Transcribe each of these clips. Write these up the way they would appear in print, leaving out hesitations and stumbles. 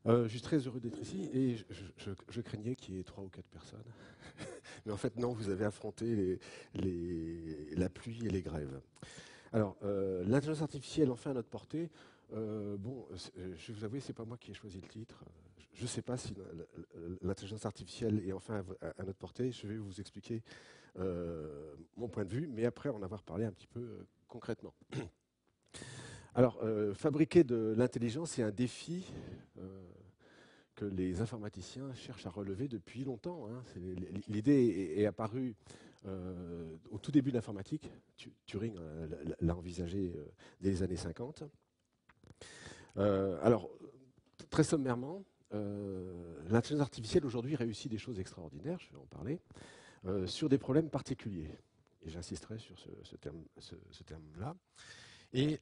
Je suis très heureux d'être ici et je craignais qu'il y ait 3 ou 4 personnes. Mais en fait, non, vous avez affronté la pluie et les grèves. Alors, l'intelligence artificielle enfin à notre portée. Je vais vous avouer, c'est pas moi qui ai choisi le titre. Je ne sais pas si l'intelligence artificielle est enfin à notre portée. Je vais vous expliquer mon point de vue, mais après en avoir parlé un petit peu concrètement. Alors, fabriquer de l'intelligence, c'est un défi que les informaticiens cherchent à relever depuis longtemps, hein. L'idée est apparue au tout début de l'informatique. Turing l'a envisagé dès les années 50. Alors, très sommairement, l'intelligence artificielle aujourd'hui réussit des choses extraordinaires, je vais en parler, sur des problèmes particuliers. Et j'insisterai sur ce terme-là. Et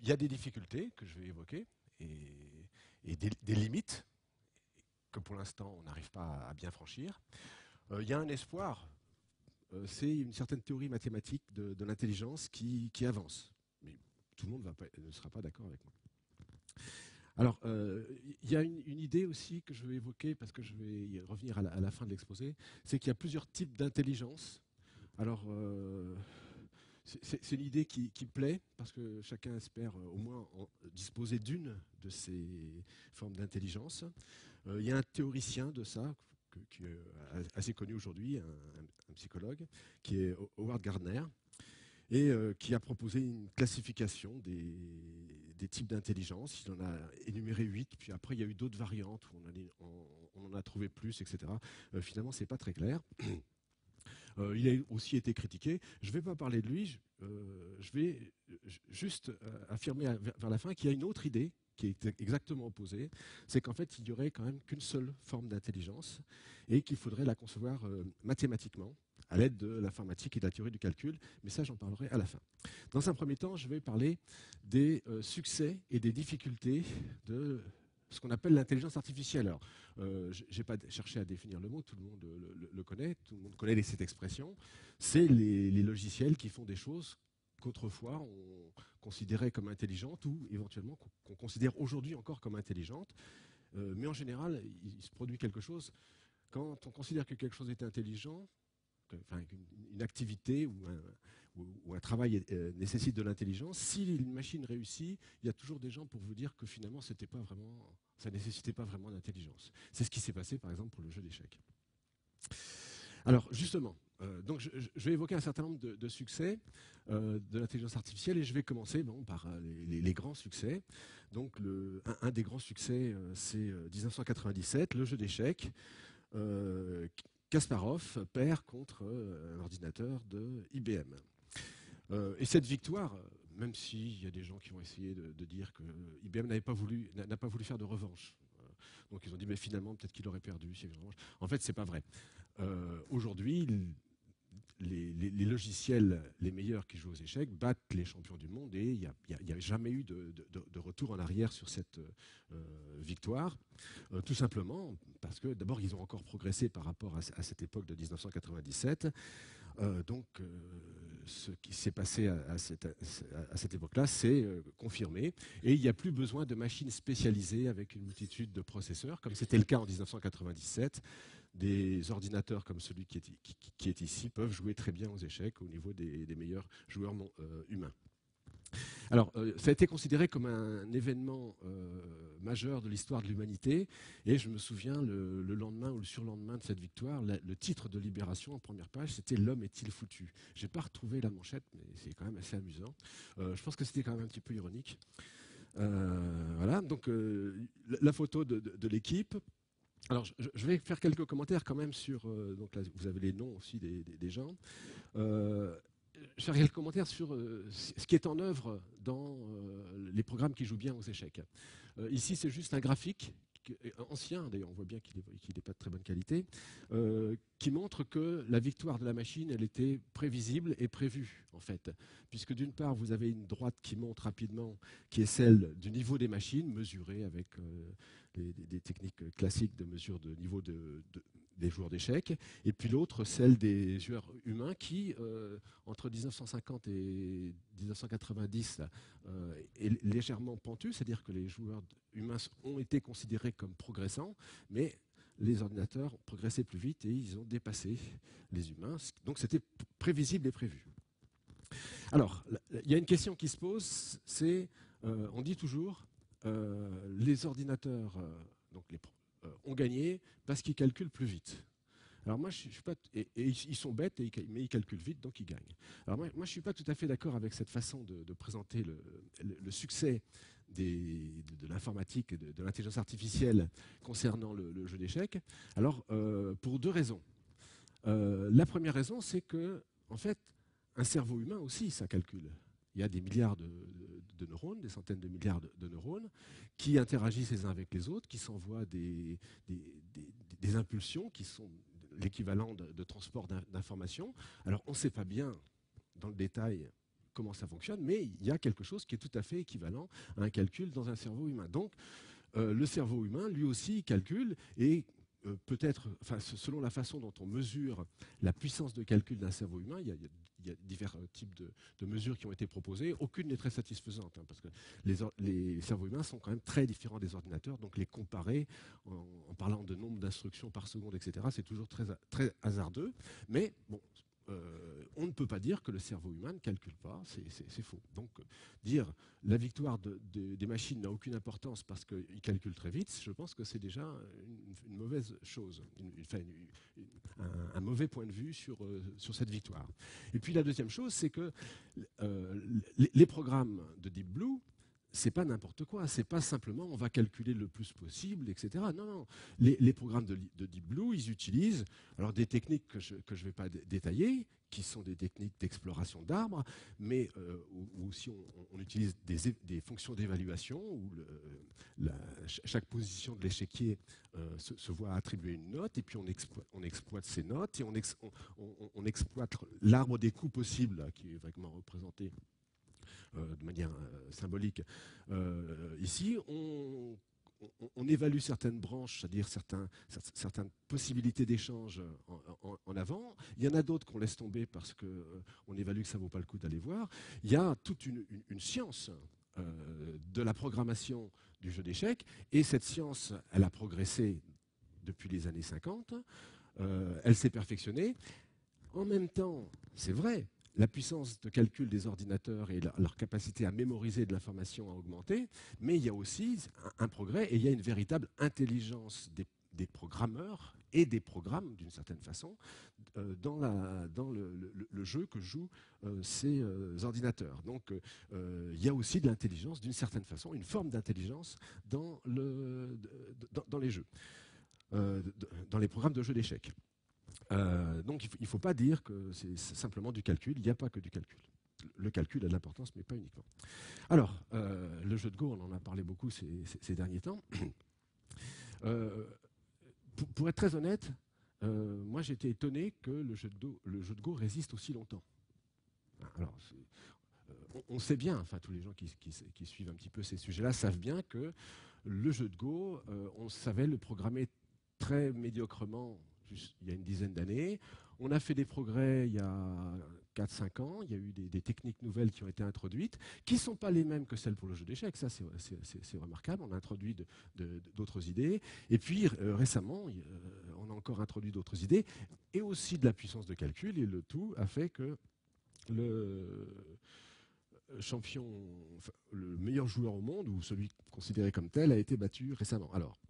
il y a des difficultés que je vais évoquer et des limites que pour l'instant on n'arrive pas à bien franchir. Il y a un espoir, c'est une certaine théorie mathématique de l'intelligence qui avance. Mais tout le monde ne sera pas d'accord avec moi. Alors, il y a une idée aussi que je vais évoquer, parce que je vais y revenir à la fin de l'exposé, c'est qu'il y a plusieurs types d'intelligence. Alors, c'est une idée qui plaît, parce que chacun espère au moins disposer d'une de ces formes d'intelligence. Il y a un théoricien de ça, qui est assez connu aujourd'hui, un psychologue, qui est Howard Gardner, et qui a proposé une classification des types d'intelligence. Il en a énuméré 8, puis après il y a eu d'autres variantes où on en a trouvé plus, etc. Finalement, c'est pas très clair. Il a aussi été critiqué. Je ne vais pas parler de lui, je vais juste affirmer vers la fin qu'il y a une autre idée qui est exactement opposée, c'est qu'en fait, il n'y aurait quand même qu'une seule forme d'intelligence et qu'il faudrait la concevoir mathématiquement à l'aide de l'informatique et de la théorie du calcul, mais ça, j'en parlerai à la fin. Dans un premier temps, je vais parler des succès et des difficultés de ce qu'on appelle l'intelligence artificielle. Alors, je n'ai pas cherché à définir le mot, tout le monde le connaît, tout le monde connaît cette expression. C'est les logiciels qui font des choses qu'autrefois on considérait comme intelligentes ou éventuellement qu'on considère aujourd'hui encore comme intelligentes. Mais en général, il se produit quelque chose. Quand on considère que quelque chose est intelligent, enfin, une activité ou un travail nécessite de l'intelligence, si une machine réussit, il y a toujours des gens pour vous dire que finalement, ça ne nécessitait pas vraiment d'intelligence. C'est ce qui s'est passé, par exemple, pour le jeu d'échecs. Alors, justement, donc je vais évoquer un certain nombre de succès de l'intelligence artificielle et je vais commencer par les grands succès. Donc, un des grands succès, c'est 1997, le jeu d'échecs. Kasparov perd contre un ordinateur de IBM. Et cette victoire, même s'il y a des gens qui ont essayé de dire que IBM n'a pas voulu faire de revanche. Donc ils ont dit, mais finalement, peut-être qu'il aurait perdu. En fait, ce n'est pas vrai. Aujourd'hui, les logiciels les meilleurs qui jouent aux échecs battent les champions du monde et il n'y a jamais eu de retour en arrière sur cette victoire. Tout simplement parce que d'abord ils ont encore progressé par rapport à cette époque de 1997. Ce qui s'est passé à cette époque-là, c'est confirmé. Et il n'y a plus besoin de machines spécialisées avec une multitude de processeurs, comme c'était le cas en 1997. Des ordinateurs comme celui qui est ici peuvent jouer très bien aux échecs au niveau des meilleurs joueurs humains. Alors, ça a été considéré comme un événement majeur de l'histoire de l'humanité, et je me souviens le lendemain ou le surlendemain de cette victoire, le titre de Libération en première page, c'était "L'homme est-il foutu?". J'ai pas retrouvé la manchette, mais c'est quand même assez amusant. Je pense que c'était quand même un petit peu ironique. Voilà, donc la photo de l'équipe. Alors, je vais faire quelques commentaires quand même sur. Donc là, vous avez les noms aussi des gens. Je vais faire quelques commentaires sur ce qui est en œuvre dans les programmes qui jouent bien aux échecs. Ici, c'est juste un graphique ancien, d'ailleurs on voit bien qu'il n'est pas de très bonne qualité, qui montre que la victoire de la machine, elle était prévisible et prévue, en fait. Puisque d'une part, vous avez une droite qui monte rapidement, qui est celle du niveau des machines, mesurée avec des techniques classiques de mesure de niveau des joueurs d'échecs, et puis l'autre, celle des joueurs humains qui, entre 1950 et 1990, est légèrement pentue, c'est-à-dire que les joueurs humains ont été considérés comme progressants, mais les ordinateurs ont progressé plus vite et ils ont dépassé les humains. Donc c'était prévisible et prévu. Alors, il y a une question qui se pose, c'est, on dit toujours, les ordinateurs ont gagné parce qu'ils calculent plus vite. Alors moi, je suis pas, et ils sont bêtes, mais ils calculent vite, donc ils gagnent. Alors moi, je ne suis pas tout à fait d'accord avec cette façon de présenter le succès de l'informatique et de l'intelligence artificielle concernant le jeu d'échecs. Alors, pour deux raisons. La première raison, c'est que, en fait, un cerveau humain aussi, ça calcule. Il y a des milliards de neurones, des centaines de milliards de neurones, qui interagissent les uns avec les autres, qui s'envoient des impulsions qui sont l'équivalent de transport d'informations. Alors, on ne sait pas bien, dans le détail, comment ça fonctionne, mais il y a quelque chose qui est tout à fait équivalent à un calcul dans un cerveau humain. Donc, le cerveau humain, lui aussi, calcule et peut-être, selon la façon dont on mesure la puissance de calcul d'un cerveau humain, il y a divers types de mesures qui ont été proposées. Aucune n'est très satisfaisante, parce que les cerveaux humains sont quand même très différents des ordinateurs, donc les comparer en parlant de nombre d'instructions par seconde, etc., c'est toujours très, très hasardeux. Mais bon, on ne peut pas dire que le cerveau humain ne calcule pas, c'est faux. Donc dire la victoire des machines n'a aucune importance parce qu'ils calculent très vite, je pense que c'est déjà une mauvaise chose, un mauvais point de vue sur cette victoire. Et puis la deuxième chose, c'est que les programmes de Deep Blue, c'est pas n'importe quoi, c'est pas simplement on va calculer le plus possible, etc. Non, non. Les programmes de Deep Blue, ils utilisent alors des techniques que je ne vais pas détailler, qui sont des techniques d'exploration d'arbres, mais où aussi on utilise des fonctions d'évaluation, où chaque position de l'échiquier se voit attribuer une note, et puis on exploite ces notes, et on exploite l'arbre des coups possibles, là, qui est vaguement représenté de manière symbolique. Ici, on évalue certaines branches, c'est-à-dire certaines possibilités d'échange en avant. Il y en a d'autres qu'on laisse tomber parce qu'on évalue que ça ne vaut pas le coup d'aller voir. Il y a toute une science de la programmation du jeu d'échecs, et cette science, elle a progressé depuis les années 50, elle s'est perfectionnée. En même temps, c'est vrai, la puissance de calcul des ordinateurs et leur capacité à mémoriser de l'information a augmenté, mais il y a aussi un progrès et il y a une véritable intelligence des programmeurs et des programmes, d'une certaine façon, dans le jeu que jouent ces ordinateurs. Donc il y a aussi de l'intelligence, d'une certaine façon, une forme d'intelligence dans les jeux, dans les programmes de jeux d'échecs. Donc il ne faut pas dire que c'est simplement du calcul, il n'y a pas que du calcul. Le calcul a de l'importance, mais pas uniquement. Alors, le jeu de Go, on en a parlé beaucoup ces derniers temps. Pour être très honnête, moi j'ai été étonné que le jeu de Go résiste aussi longtemps. Alors, on sait bien, enfin tous les gens qui suivent un petit peu ces sujets-là savent bien que le jeu de Go, on savait le programmer très médiocrement il y a une dizaine d'années. On a fait des progrès il y a 4-5 ans. Il y a eu des techniques nouvelles qui ont été introduites, qui ne sont pas les mêmes que celles pour le jeu d'échecs. Ça, c'est remarquable. On a introduit d'autres idées. Et puis, récemment, on a encore introduit d'autres idées, et aussi de la puissance de calcul. Et le tout a fait que le champion, enfin, le meilleur joueur au monde, ou celui considéré comme tel, a été battu récemment. Alors,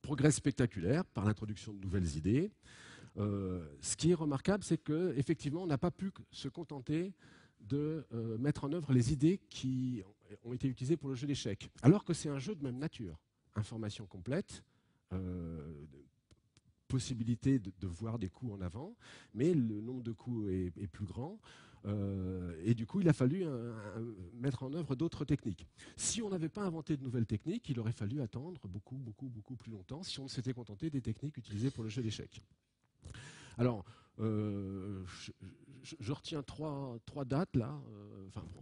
progrès spectaculaire par l'introduction de nouvelles idées. Ce qui est remarquable, c'est qu'effectivement, on n'a pas pu se contenter de mettre en œuvre les idées qui ont été utilisées pour le jeu d'échecs, alors que c'est un jeu de même nature. Information complète, possibilité de voir des coups en avant, mais le nombre de coups est plus grand. Et du coup, il a fallu mettre en œuvre d'autres techniques. Si on n'avait pas inventé de nouvelles techniques, il aurait fallu attendre beaucoup plus longtemps si on s'était contenté des techniques utilisées pour le jeu d'échecs. Alors, je retiens trois dates là. Enfin, bon,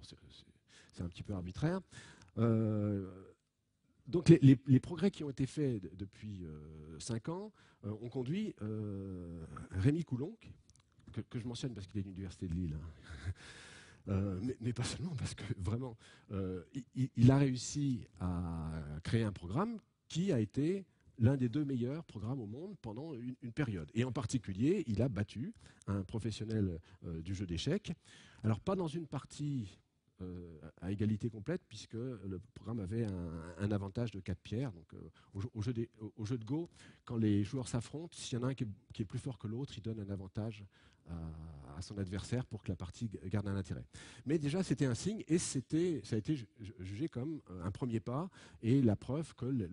c'est un petit peu arbitraire. Donc les progrès qui ont été faits depuis 5 ans ont conduit Rémi Coulon, que je mentionne parce qu'il est de l'Université de Lille, mais pas seulement, parce que vraiment, il a réussi à créer un programme qui a été l'un des 2 meilleurs programmes au monde pendant une période. Et en particulier, il a battu un professionnel du jeu d'échecs. Alors, pas dans une partie à égalité complète, puisque le programme avait un avantage de 4 pierres. Donc, au jeu de Go, quand les joueurs s'affrontent, s'il y en a un qui est plus fort que l'autre, il donne un avantage à son adversaire pour que la partie garde un intérêt. Mais déjà, c'était un signe et ça a été jugé comme un premier pas et la preuve que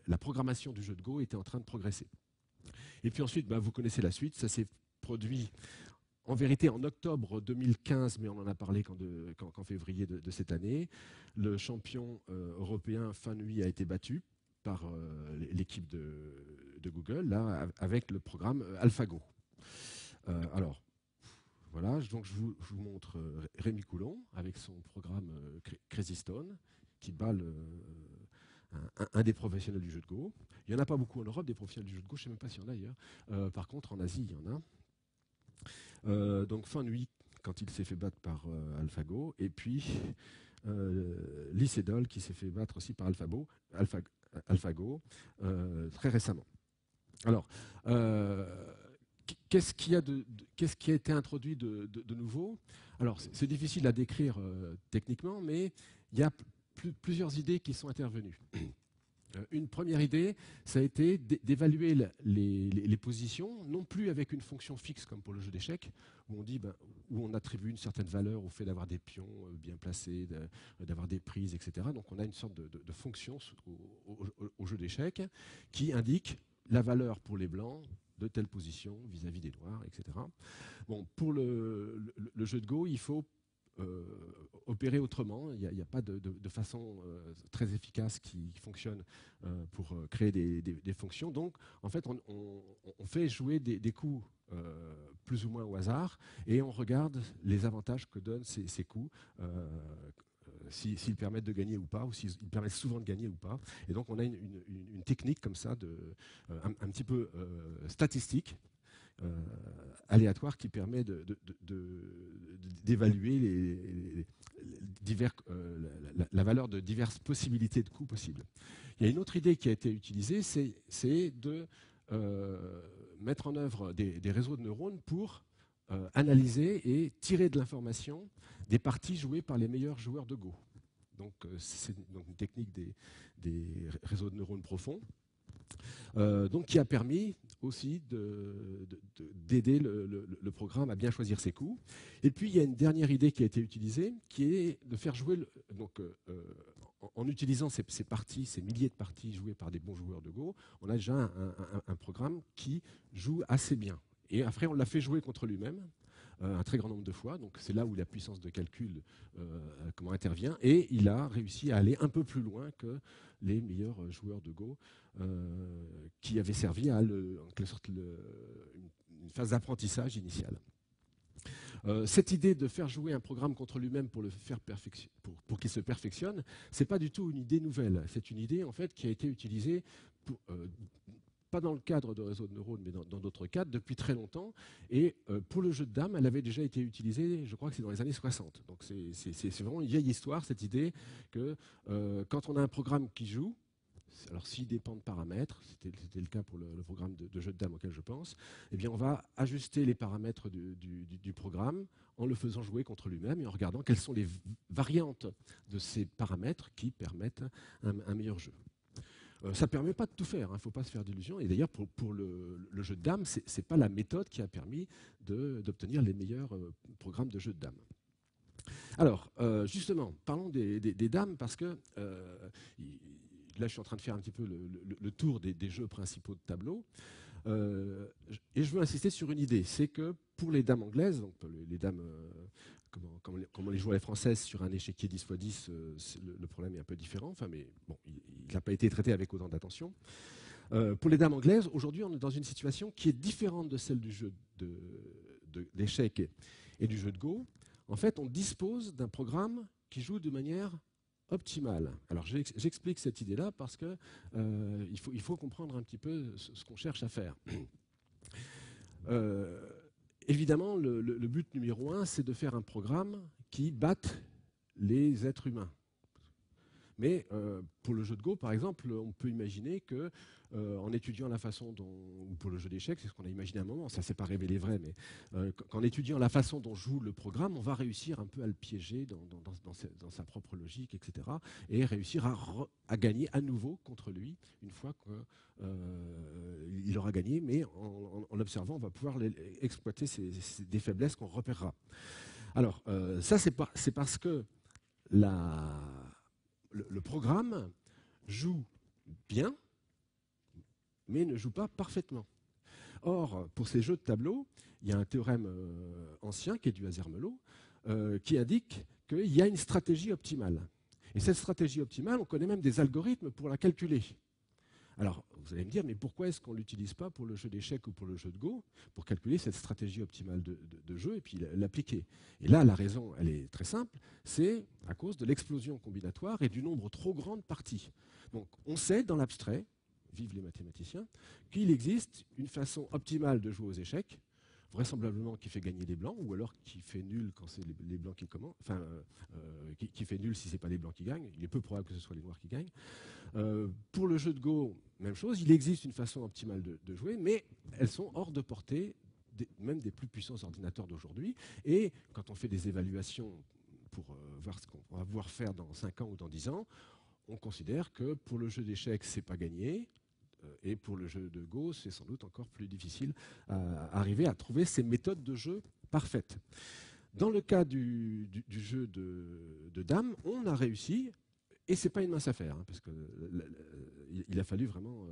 la programmation du jeu de Go était en train de progresser. Et puis ensuite, vous connaissez la suite, ça s'est produit en vérité en octobre 2015, mais on en a parlé qu'en février de cette année. Le champion européen Fan Nui a été battu par l'équipe de Google, là, avec le programme AlphaGo. Alors, voilà, donc je vous montre Rémi Coulon avec son programme Crazy Stone, qui bat un des professionnels du jeu de Go. Il n'y en a pas beaucoup en Europe, des professionnels du jeu de Go, je ne sais même pas s'il y en a ailleurs. Par contre, en Asie, il y en a. Donc Fan Nui, quand il s'est fait battre par AlphaGo, et puis Lee Sedol qui s'est fait battre aussi par AlphaGo très récemment. Alors, qu'est-ce qui a été introduit de nouveau? Alors, c'est difficile à décrire techniquement, mais il y a plusieurs idées qui sont intervenues. Une première idée, ça a été d'évaluer les positions, non plus avec une fonction fixe comme pour le jeu d'échecs, où on dit, où on attribue une certaine valeur au fait d'avoir des pions bien placés, d'avoir des prises, etc. Donc on a une sorte de fonction au jeu d'échecs qui indique la valeur pour les blancs de telle position vis-à-vis des noirs, etc. Bon, pour le jeu de Go, il faut opérer autrement. Il n'y a pas de façon très efficace qui fonctionne pour créer des fonctions. Donc, en fait, on fait jouer des coups plus ou moins au hasard et on regarde les avantages que donnent ces coups, s'ils permettent de gagner ou pas, ou s'ils permettent souvent de gagner ou pas. Et donc, on a une technique comme ça, un petit peu statistique, aléatoire, qui permet d'évaluer la valeur de diverses possibilités de coups possibles. Il y a une autre idée qui a été utilisée, c'est de mettre en œuvre des réseaux de neurones pour analyser et tirer de l'information des parties jouées par les meilleurs joueurs de Go. Donc, c'est une technique des réseaux de neurones profonds. Donc, qui a permis aussi d'aider le programme à bien choisir ses coups. Et puis, il y a une dernière idée qui a été utilisée, qui est de faire jouer, en utilisant ces parties, ces milliers de parties jouées par des bons joueurs de Go, on a déjà un programme qui joue assez bien. Et après, on l'a fait jouer contre lui-même un très grand nombre de fois. Donc, c'est là où la puissance de calcul intervient. Et il a réussi à aller un peu plus loin que les meilleurs joueurs de Go qui avaient servi à une phase d'apprentissage initiale. Cette idée de faire jouer un programme contre lui-même pour qu'il se perfectionne, ce n'est pas du tout une idée nouvelle. C'est une idée en fait, qui a été utilisée pas dans le cadre de réseaux de neurones, mais dans d'autres cadres, depuis très longtemps. Et pour le jeu de dames, elle avait déjà été utilisée, je crois que c'est dans les années 60. Donc c'est vraiment une vieille histoire, cette idée que quand on a un programme qui joue, alors s'il dépend de paramètres, c'était le cas pour le programme de jeu de dames auquel je pense, eh bien on va ajuster les paramètres du programme en le faisant jouer contre lui-même et en regardant quelles sont les variantes de ces paramètres qui permettent un meilleur jeu. Ça ne permet pas de tout faire, il ne faut pas se faire d'illusions. Et d'ailleurs, pour le jeu de dames, ce n'est pas la méthode qui a permis d'obtenir les meilleurs programmes de jeu de dames. Alors, justement, parlons des dames, parce que là, je suis en train de faire un petit peu le tour des jeux principaux de tableau. Et je veux insister sur une idée, c'est que pour les dames anglaises, donc les dames... Comme on les joue à la française sur un échiquier 10x10, le problème est un peu différent, mais bon, il n'a pas été traité avec autant d'attention. Pour les dames anglaises, aujourd'hui, on est dans une situation qui est différente de celle du jeu d'échecs et du jeu de Go. En fait, on dispose d'un programme qui joue de manière optimale. Alors j'explique cette idée-là parce que il faut comprendre un petit peu ce qu'on cherche à faire. Évidemment, le but numéro un, c'est de faire un programme qui batte les êtres humains. Mais pour le jeu de Go, par exemple, on peut imaginer que, en étudiant la façon dont, ou pour le jeu d'échecs, c'est ce qu'on a imaginé à un moment, ça ne s'est pas révélé vrai, mais qu'en étudiant la façon dont joue le programme, on va réussir un peu à le piéger dans sa propre logique, etc., et réussir à gagner à nouveau contre lui, une fois qu'il aura gagné, mais en l'observant, on va pouvoir exploiter des faiblesses qu'on repérera. Alors, ça, c'est parce que le programme joue bien, mais ne joue pas parfaitement. Or, pour ces jeux de tableau, il y a un théorème ancien qui est dû à Zermelo, qui indique qu'il y a une stratégie optimale. Et cette stratégie optimale, on connaît même des algorithmes pour la calculer. Alors, vous allez me dire, mais pourquoi est-ce qu'on ne l'utilise pas pour le jeu d'échecs ou pour le jeu de Go, pour calculer cette stratégie optimale de jeu et puis l'appliquer? Et là, la raison, elle est très simple, c'est à cause de l'explosion combinatoire et du nombre trop grand de parties. Donc, on sait dans l'abstrait, vive les mathématiciens, qu'il existe une façon optimale de jouer aux échecs, vraisemblablement qui fait gagner les blancs, ou alors qui fait nul quand c'est les blancs qui commencent, enfin, qui fait nul si ce n'est pas les blancs qui gagnent. Il est peu probable que ce soit les noirs qui gagnent. Pour le jeu de Go, même chose, il existe une façon optimale de jouer, mais elles sont hors de portée, même des plus puissants ordinateurs d'aujourd'hui. Et quand on fait des évaluations pour voir ce qu'on va pouvoir faire dans 5 ans ou dans 10 ans, on considère que pour le jeu d'échecs, ce n'est pas gagné. Et pour le jeu de Go, c'est sans doute encore plus difficile à arriver à trouver ces méthodes de jeu parfaites. Dans le cas du jeu de dames, on a réussi, et ce n'est pas une mince affaire, hein, parce qu'il a fallu vraiment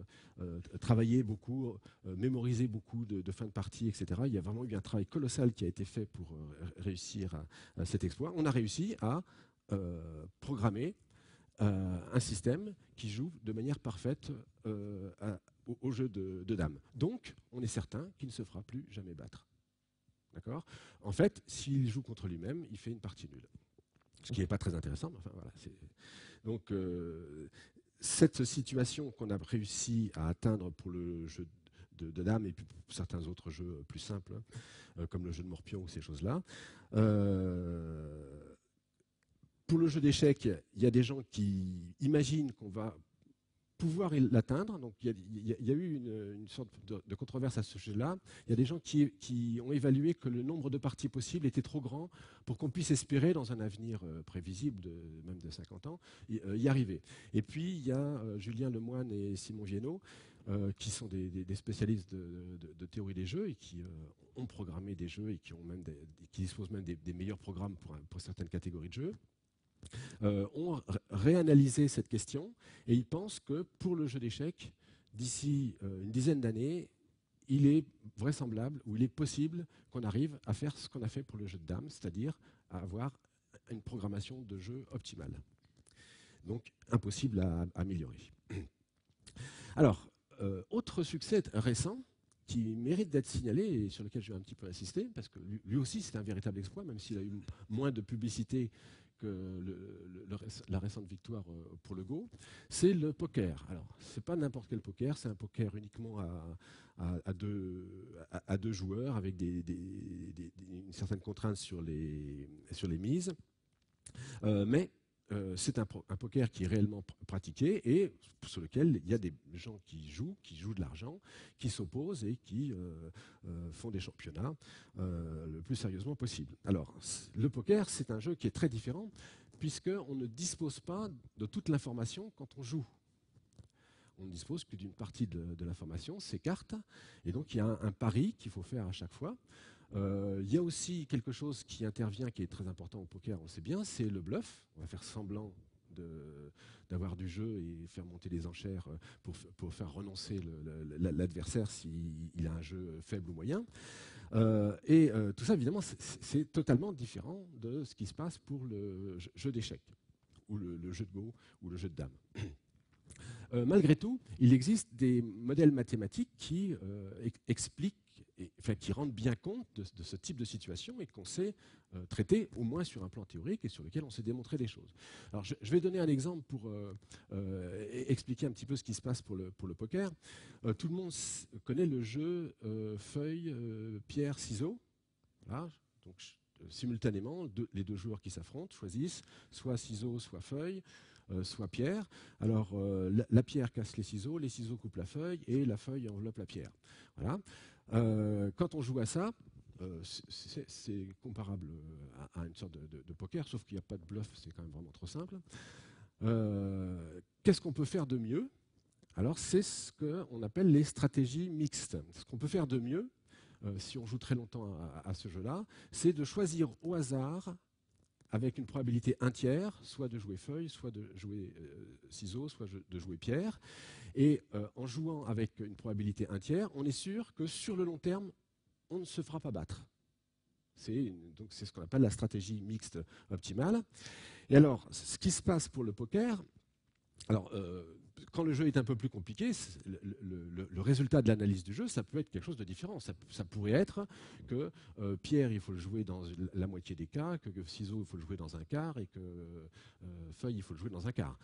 travailler beaucoup, mémoriser beaucoup de fins de partie, etc. Il y a vraiment eu un travail colossal qui a été fait pour réussir à cet exploit. On a réussi à programmer un système qui joue de manière parfaite au jeu de dames. Donc, on est certain qu'il ne se fera plus jamais battre. D'accord ? En fait, s'il joue contre lui-même, il fait une partie nulle. Ce qui n'est pas très intéressant, mais enfin voilà. Donc, cette situation qu'on a réussi à atteindre pour le jeu de dames et puis pour certains autres jeux plus simples, comme le jeu de morpion ou ces choses-là, pour le jeu d'échecs, il y a des gens qui imaginent qu'on va pouvoir l'atteindre. Donc il y a eu une sorte de controverse à ce sujet-là. Il y a des gens qui ont évalué que le nombre de parties possibles était trop grand pour qu'on puisse espérer, dans un avenir prévisible, même de 50 ans, y arriver. Et puis il y a Julien Lemoine et Simon Viennot, qui sont des spécialistes de théorie des jeux et qui ont programmé des jeux et qui disposent même des meilleurs programmes pour certaines catégories de jeux. Ont réanalysé cette question et ils pensent que pour le jeu d'échecs, d'ici une dizaine d'années, il est vraisemblable ou il est possible qu'on arrive à faire ce qu'on a fait pour le jeu de dames, c'est-à-dire à avoir une programmation de jeu optimale. Donc impossible à améliorer. Alors, autre succès récent qui mérite d'être signalé et sur lequel je vais un petit peu insister, parce que lui aussi c'est un véritable exploit, même s'il a eu moins de publicité que la récente victoire pour le Go, c'est le poker. Alors, ce n'est pas n'importe quel poker, c'est un poker uniquement à deux joueurs, avec une certaine contrainte sur les mises. Mais c'est un poker qui est réellement pratiqué et sur lequel il y a des gens qui jouent de l'argent, qui s'opposent et qui font des championnats le plus sérieusement possible. Alors, le poker, c'est un jeu qui est très différent puisqu'on ne dispose pas de toute l'information quand on joue. On ne dispose que d'une partie de l'information, ces cartes, et donc il y a un pari qu'il faut faire à chaque fois. Il y a aussi quelque chose qui intervient, qui est très important au poker, on le sait bien, c'est le bluff. On va faire semblant d'avoir du jeu et faire monter les enchères pour faire renoncer l'adversaire s'il a un jeu faible ou moyen. Tout ça, évidemment, c'est totalement différent de ce qui se passe pour le jeu d'échecs, ou le jeu de Go, ou le jeu de dames. malgré tout, il existe des modèles mathématiques qui expliquent, qui rendent bien compte de ce type de situation et qu'on sait traiter au moins sur un plan théorique et sur lequel on sait démontrer des choses. Alors je vais donner un exemple pour expliquer un petit peu ce qui se passe pour le poker. Tout le monde connaît le jeu feuille, pierre, ciseaux. Voilà. Donc simultanément, les deux joueurs qui s'affrontent choisissent soit ciseaux, soit feuille, soit pierre. Alors la pierre casse les ciseaux coupent la feuille et la feuille enveloppe la pierre. Voilà. Quand on joue à ça, c'est comparable à une sorte de poker, sauf qu'il n'y a pas de bluff, c'est quand même vraiment trop simple. Qu'est-ce qu'on peut faire de mieux? Alors c'est ce qu'on appelle les stratégies mixtes. Ce qu'on peut faire de mieux, si on joue très longtemps à ce jeu-là, c'est de choisir au hasard, avec une probabilité 1/3, soit de jouer feuille, soit de jouer ciseaux, soit de jouer pierre. Et en jouant avec une probabilité 1/3, on est sûr que sur le long terme, on ne se fera pas battre. C'est ce qu'on appelle la stratégie mixte optimale. Et alors, ce qui se passe pour le poker, alors, quand le jeu est un peu plus compliqué, le résultat de l'analyse du jeu, ça peut être quelque chose de différent. Ça pourrait être que pierre, il faut le jouer dans la moitié des cas, que ciseaux, il faut le jouer dans un quart, et que feuille, il faut le jouer dans un quart.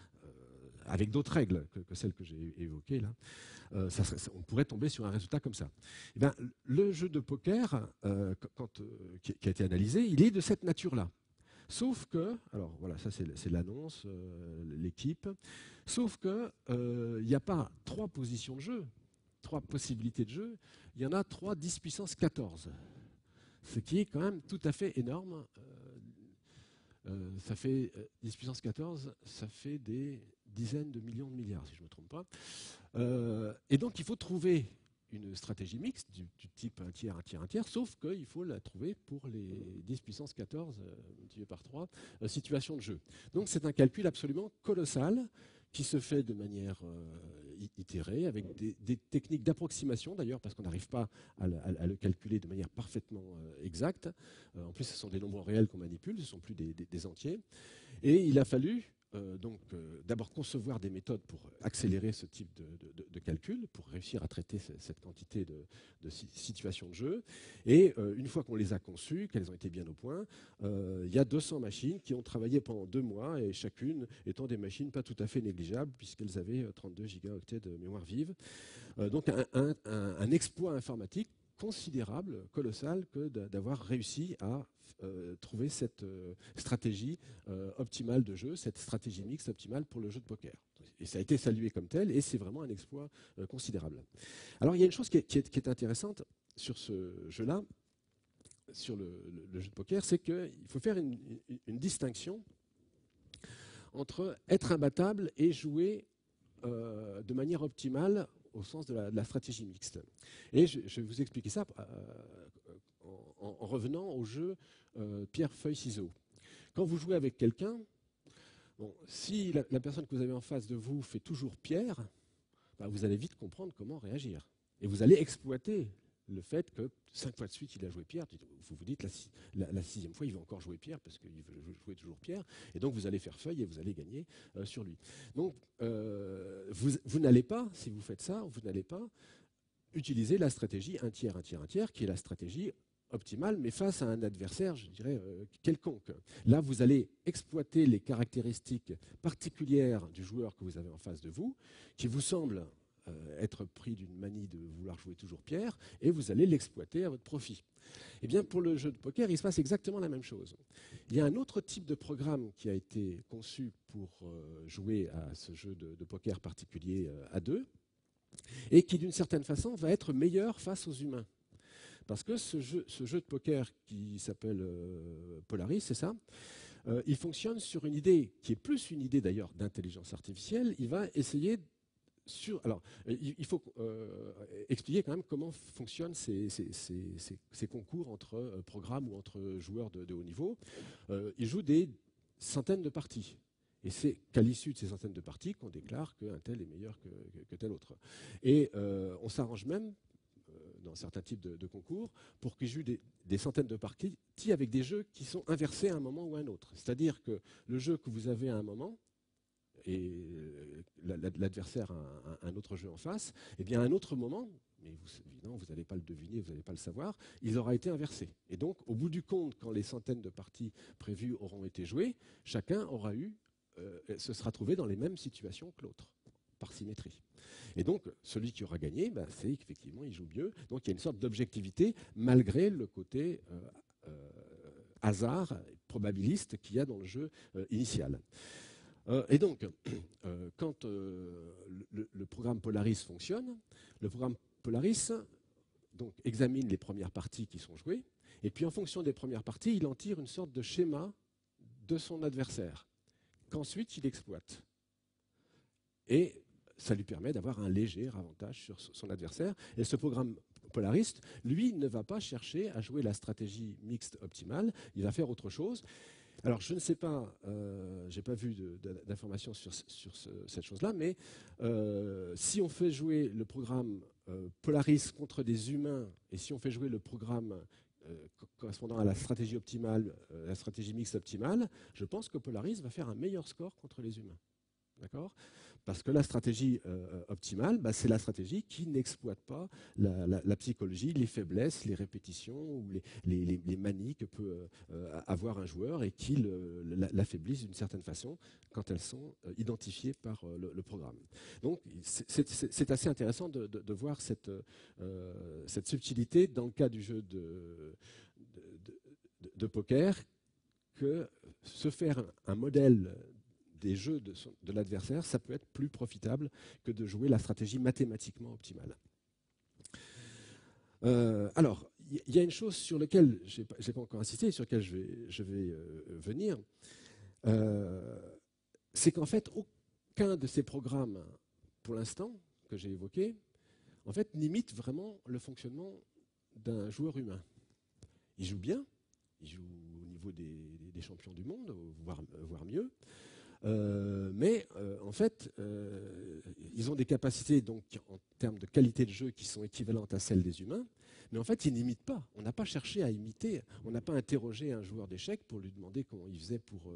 Avec d'autres règles que celles que j'ai évoquées là, on pourrait tomber sur un résultat comme ça. Eh bien, le jeu de poker, qui a été analysé, il est de cette nature-là. Sauf que, alors voilà, ça c'est l'annonce, l'équipe, sauf que il n'y a pas 3 positions de jeu, 3 possibilités de jeu, il y en a 3 10 puissance 14. Ce qui est quand même tout à fait énorme. Ça fait 10 puissance 14, ça fait des dizaines de millions de milliards, si je ne me trompe pas. Et donc il faut trouver une stratégie mixte du type 1/3, 1/3, 1/3, sauf qu'il faut la trouver pour les 10 puissance 14 multiplié par 3 situations de jeu. Donc c'est un calcul absolument colossal qui se fait de manière itérée, avec des techniques d'approximation d'ailleurs, parce qu'on n'arrive pas à le calculer de manière parfaitement exacte. En plus, ce sont des nombres réels qu'on manipule, ce ne sont plus des entiers. Et il a fallu d'abord concevoir des méthodes pour accélérer ce type de calcul, pour réussir à traiter cette quantité de situations de jeu. Et une fois qu'on les a conçues, qu'elles ont été bien au point, il y a 200 machines qui ont travaillé pendant 2 mois, et chacune étant des machines pas tout à fait négligeables, puisqu'elles avaient 32 gigaoctets de mémoire vive. Donc un exploit informatique considérable, colossal, que d'avoir réussi à trouver cette stratégie optimale de jeu, cette stratégie mixte optimale pour le jeu de poker. Et ça a été salué comme tel, et c'est vraiment un exploit considérable. Alors il y a une chose qui est intéressante sur ce jeu-là, sur le jeu de poker, c'est qu'il faut faire une distinction entre être imbattable et jouer de manière optimale au sens de la stratégie mixte. Et je vais vous expliquer ça en revenant au jeu pierre, feuille, ciseaux. Quand vous jouez avec quelqu'un, si la personne que vous avez en face de vous fait toujours pierre, vous allez vite comprendre comment réagir. Et vous allez exploiter le fait que 5 fois de suite, il a joué pierre. Vous vous dites, la 6e fois, il va encore jouer pierre parce qu'il veut jouer toujours pierre. Et donc, vous allez faire feuille et vous allez gagner sur lui. Donc, vous n'allez pas, si vous faites ça, vous n'allez pas utiliser la stratégie 1/3, 1/3, 1/3, qui est la stratégie optimale, mais face à un adversaire, je dirais, quelconque. Là, vous allez exploiter les caractéristiques particulières du joueur que vous avez en face de vous, qui vous semble être pris d'une manie de vouloir jouer toujours pierre, et vous allez l'exploiter à votre profit. Eh bien, pour le jeu de poker, il se passe exactement la même chose. Il y a un autre type de programme qui a été conçu pour jouer à ce jeu de poker particulier à 2, et qui, d'une certaine façon, va être meilleur face aux humains. Parce que ce jeu de poker qui s'appelle Polaris, c'est ça, il fonctionne sur une idée qui est plus une idée d'ailleurs d'intelligence artificielle. Il va essayer alors, il faut expliquer quand même comment fonctionnent ces concours entre programmes ou entre joueurs de haut niveau. Ils jouent des centaines de parties. Et c'est qu'à l'issue de ces centaines de parties qu'on déclare qu'un tel est meilleur que tel autre. Et on s'arrange même dans certains types de concours, pour qu'ils jouent des centaines de parties avec des jeux qui sont inversés à un moment ou à un autre. C'est-à-dire que le jeu que vous avez à un moment, et l'adversaire a un autre jeu en face, eh bien à un autre moment, mais évidemment vous n'allez pas le deviner, vous n'allez pas le savoir, il aura été inversé. Et donc au bout du compte, quand les centaines de parties prévues auront été jouées, chacun aura se sera trouvé dans les mêmes situations que l'autre, par symétrie. Et donc celui qui aura gagné, c'est qu'effectivement il joue mieux. Donc il y a une sorte d'objectivité malgré le côté hasard, probabiliste qu'il y a dans le jeu initial. Et donc, quand le programme Polaris fonctionne, le programme Polaris donc, examine les premières parties qui sont jouées, et puis en fonction des premières parties, il en tire une sorte de schéma de son adversaire, qu'ensuite il exploite. Et ça lui permet d'avoir un léger avantage sur son adversaire. Et ce programme Polaris, lui, ne va pas chercher à jouer la stratégie mixte optimale, il va faire autre chose. Alors, je ne sais pas, je n'ai pas vu d'informations sur cette chose-là, mais si on fait jouer le programme Polaris contre des humains, et si on fait jouer le programme correspondant à la stratégie optimale, la stratégie mixte optimale, je pense que Polaris va faire un meilleur score contre les humains. D'accord ? Parce que la stratégie optimale, c'est la stratégie qui n'exploite pas la psychologie, les faiblesses, les répétitions ou les manies que peut avoir un joueur et qui l'affaiblissent d'une certaine façon quand elles sont identifiées par le programme. Donc c'est assez intéressant de voir cette subtilité dans le cas du jeu de poker, que se faire un modèle des jeux de l'adversaire, ça peut être plus profitable que de jouer la stratégie mathématiquement optimale. Alors, il y a une chose sur laquelle je n'ai pas encore insisté, sur laquelle je vais venir, c'est qu'en fait, aucun de ces programmes, pour l'instant, que j'ai évoqués, en fait, n'imite vraiment le fonctionnement d'un joueur humain. Il joue bien, il joue au niveau des champions du monde, voire mieux. Mais en fait, ils ont des capacités donc, en termes de qualité de jeu qui sont équivalentes à celles des humains, mais en fait, ils n'imitent pas. On n'a pas cherché à imiter, on n'a pas interrogé un joueur d'échecs pour lui demander comment il faisait pour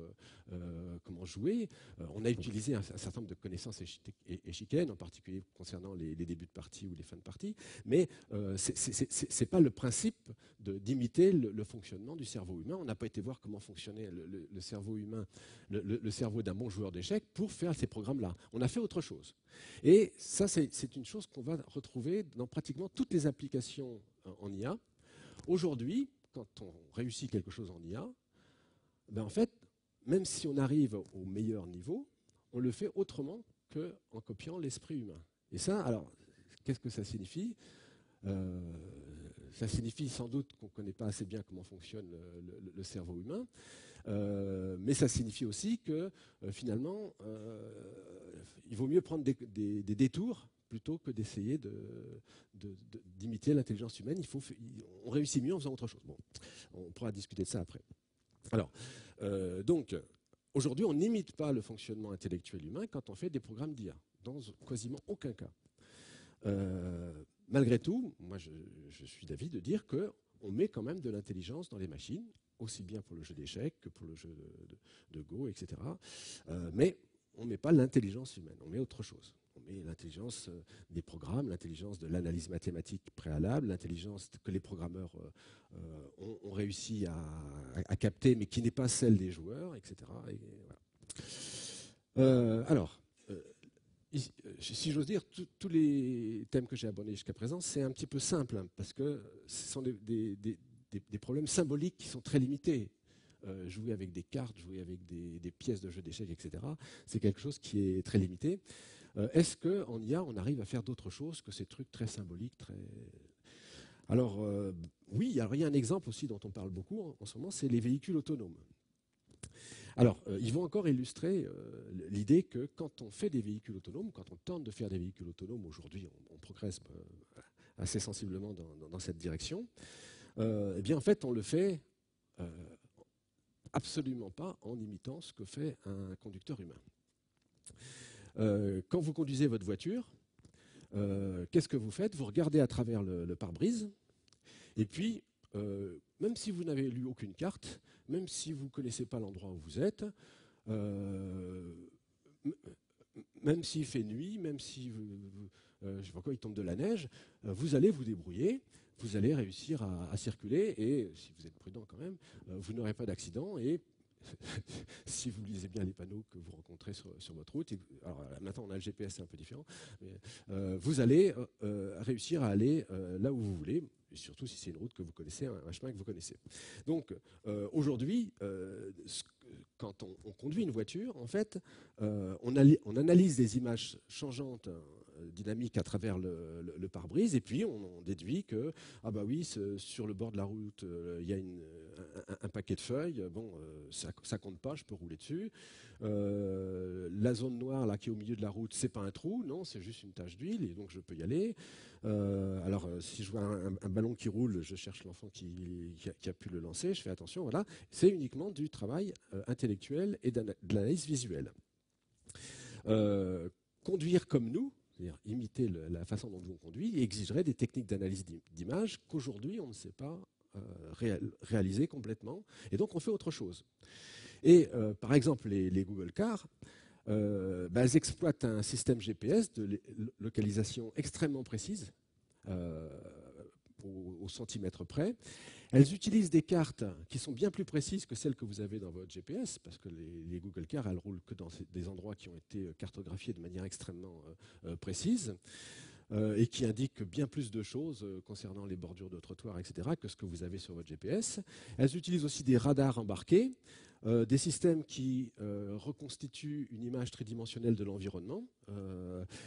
comment jouer. On a utilisé un certain nombre de connaissances échiquiennes, en particulier concernant les débuts de partie ou les fins de partie, mais ce n'est pas le principe d'imiter le fonctionnement du cerveau humain. On n'a pas été voir comment fonctionnait le cerveau humain, le cerveau d'un bon joueur d'échecs pour faire ces programmes-là. On a fait autre chose. Et ça, c'est une chose qu'on va retrouver dans pratiquement toutes les applications en IA. Aujourd'hui, quand on réussit quelque chose en IA, en fait, même si on arrive au meilleur niveau, on le fait autrement qu'en copiant l'esprit humain. Et ça, alors, qu'est-ce que ça signifie ? Ça signifie sans doute qu'on ne connaît pas assez bien comment fonctionne le cerveau humain, mais ça signifie aussi que finalement, il vaut mieux prendre des détours plutôt que d'essayer d'imiter l'intelligence humaine. On réussit mieux en faisant autre chose. Bon, on pourra discuter de ça après. Alors, donc, aujourd'hui, on n'imite pas le fonctionnement intellectuel humain quand on fait des programmes d'IA, dans quasiment aucun cas. Malgré tout, moi je suis d'avis de dire qu'on met quand même de l'intelligence dans les machines, aussi bien pour le jeu d'échecs que pour le jeu de Go, etc. Mais on ne met pas l'intelligence humaine, on met autre chose. On met l'intelligence des programmes, l'intelligence de l'analyse mathématique préalable, l'intelligence que les programmeurs ont réussi à capter, mais qui n'est pas celle des joueurs, etc. Et voilà. Alors, si j'ose dire, tous les thèmes que j'ai abordés jusqu'à présent, c'est un petit peu simple, hein, parce que ce sont des problèmes symboliques qui sont très limités. Jouer avec des cartes, jouer avec des pièces de jeu d'échecs, etc., c'est quelque chose qui est très limité. Est-ce qu'en IA, on arrive à faire d'autres choses que ces trucs très symboliques, Alors, oui, il y a un exemple aussi dont on parle beaucoup en ce moment, c'est les véhicules autonomes. Alors, ils vont encore illustrer l'idée que quand on fait des véhicules autonomes, quand on tente de faire des véhicules autonomes, aujourd'hui on progresse assez sensiblement dans cette direction, eh bien en fait on le fait absolument pas en imitant ce que fait un conducteur humain. Quand vous conduisez votre voiture, qu'est-ce que vous faites ? Vous regardez à travers le pare-brise, et puis, même si vous n'avez lu aucune carte, même si vous ne connaissez pas l'endroit où vous êtes, même s'il fait nuit, même si je sais pas quoi, il tombe de la neige, vous allez vous débrouiller, vous allez réussir à circuler et, si vous êtes prudent quand même, vous n'aurez pas d'accident et si vous lisez bien les panneaux que vous rencontrez sur votre route, alors maintenant on a le GPS, c'est un peu différent, mais vous allez réussir à aller là où vous voulez, et surtout si c'est une route que vous connaissez, un chemin que vous connaissez. Donc aujourd'hui, quand on conduit une voiture, en fait, on analyse des images changeantes, dynamiques à travers le pare-brise, et puis on déduit que, ah bah oui, sur le bord de la route, il y a un paquet de feuilles, bon, ça compte pas, je peux rouler dessus. La zone noire là qui est au milieu de la route, c'est pas un trou, non, c'est juste une tache d'huile, et donc je peux y aller. Alors, si je vois un ballon qui roule, je cherche l'enfant qui a pu le lancer, je fais attention, voilà. C'est uniquement du travail intellectuel et de l'analyse visuelle. Conduire comme nous, c'est-à-dire imiter la façon dont on conduit, exigerait des techniques d'analyse d'image qu'aujourd'hui on ne sait pas réaliser complètement, et donc on fait autre chose. Et par exemple, les Google Cars, elles exploitent un système GPS de localisation extrêmement précise, au centimètre près. Elles utilisent des cartes qui sont bien plus précises que celles que vous avez dans votre GPS, parce que les Google Cars, elles roulent que dans des endroits qui ont été cartographiés de manière extrêmement précise, et qui indiquent bien plus de choses concernant les bordures de trottoirs, etc., que ce que vous avez sur votre GPS. Elles utilisent aussi des radars embarqués, des systèmes qui reconstituent une image tridimensionnelle de l'environnement,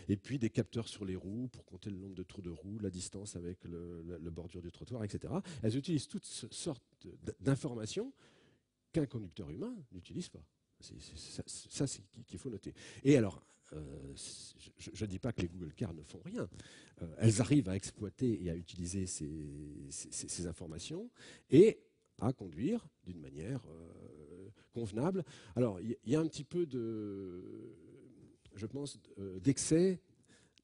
et puis des capteurs sur les roues pour compter le nombre de trous de roue, la distance avec le bordure du trottoir, etc. Elles utilisent toutes sortes d'informations qu'un conducteur humain n'utilise pas. C'est ça qu'il faut noter. Et alors, je ne dis pas que les Google Cars ne font rien. Elles arrivent à exploiter et à utiliser ces informations et à conduire d'une manière convenable. Alors, il y a un petit peu je pense, d'excès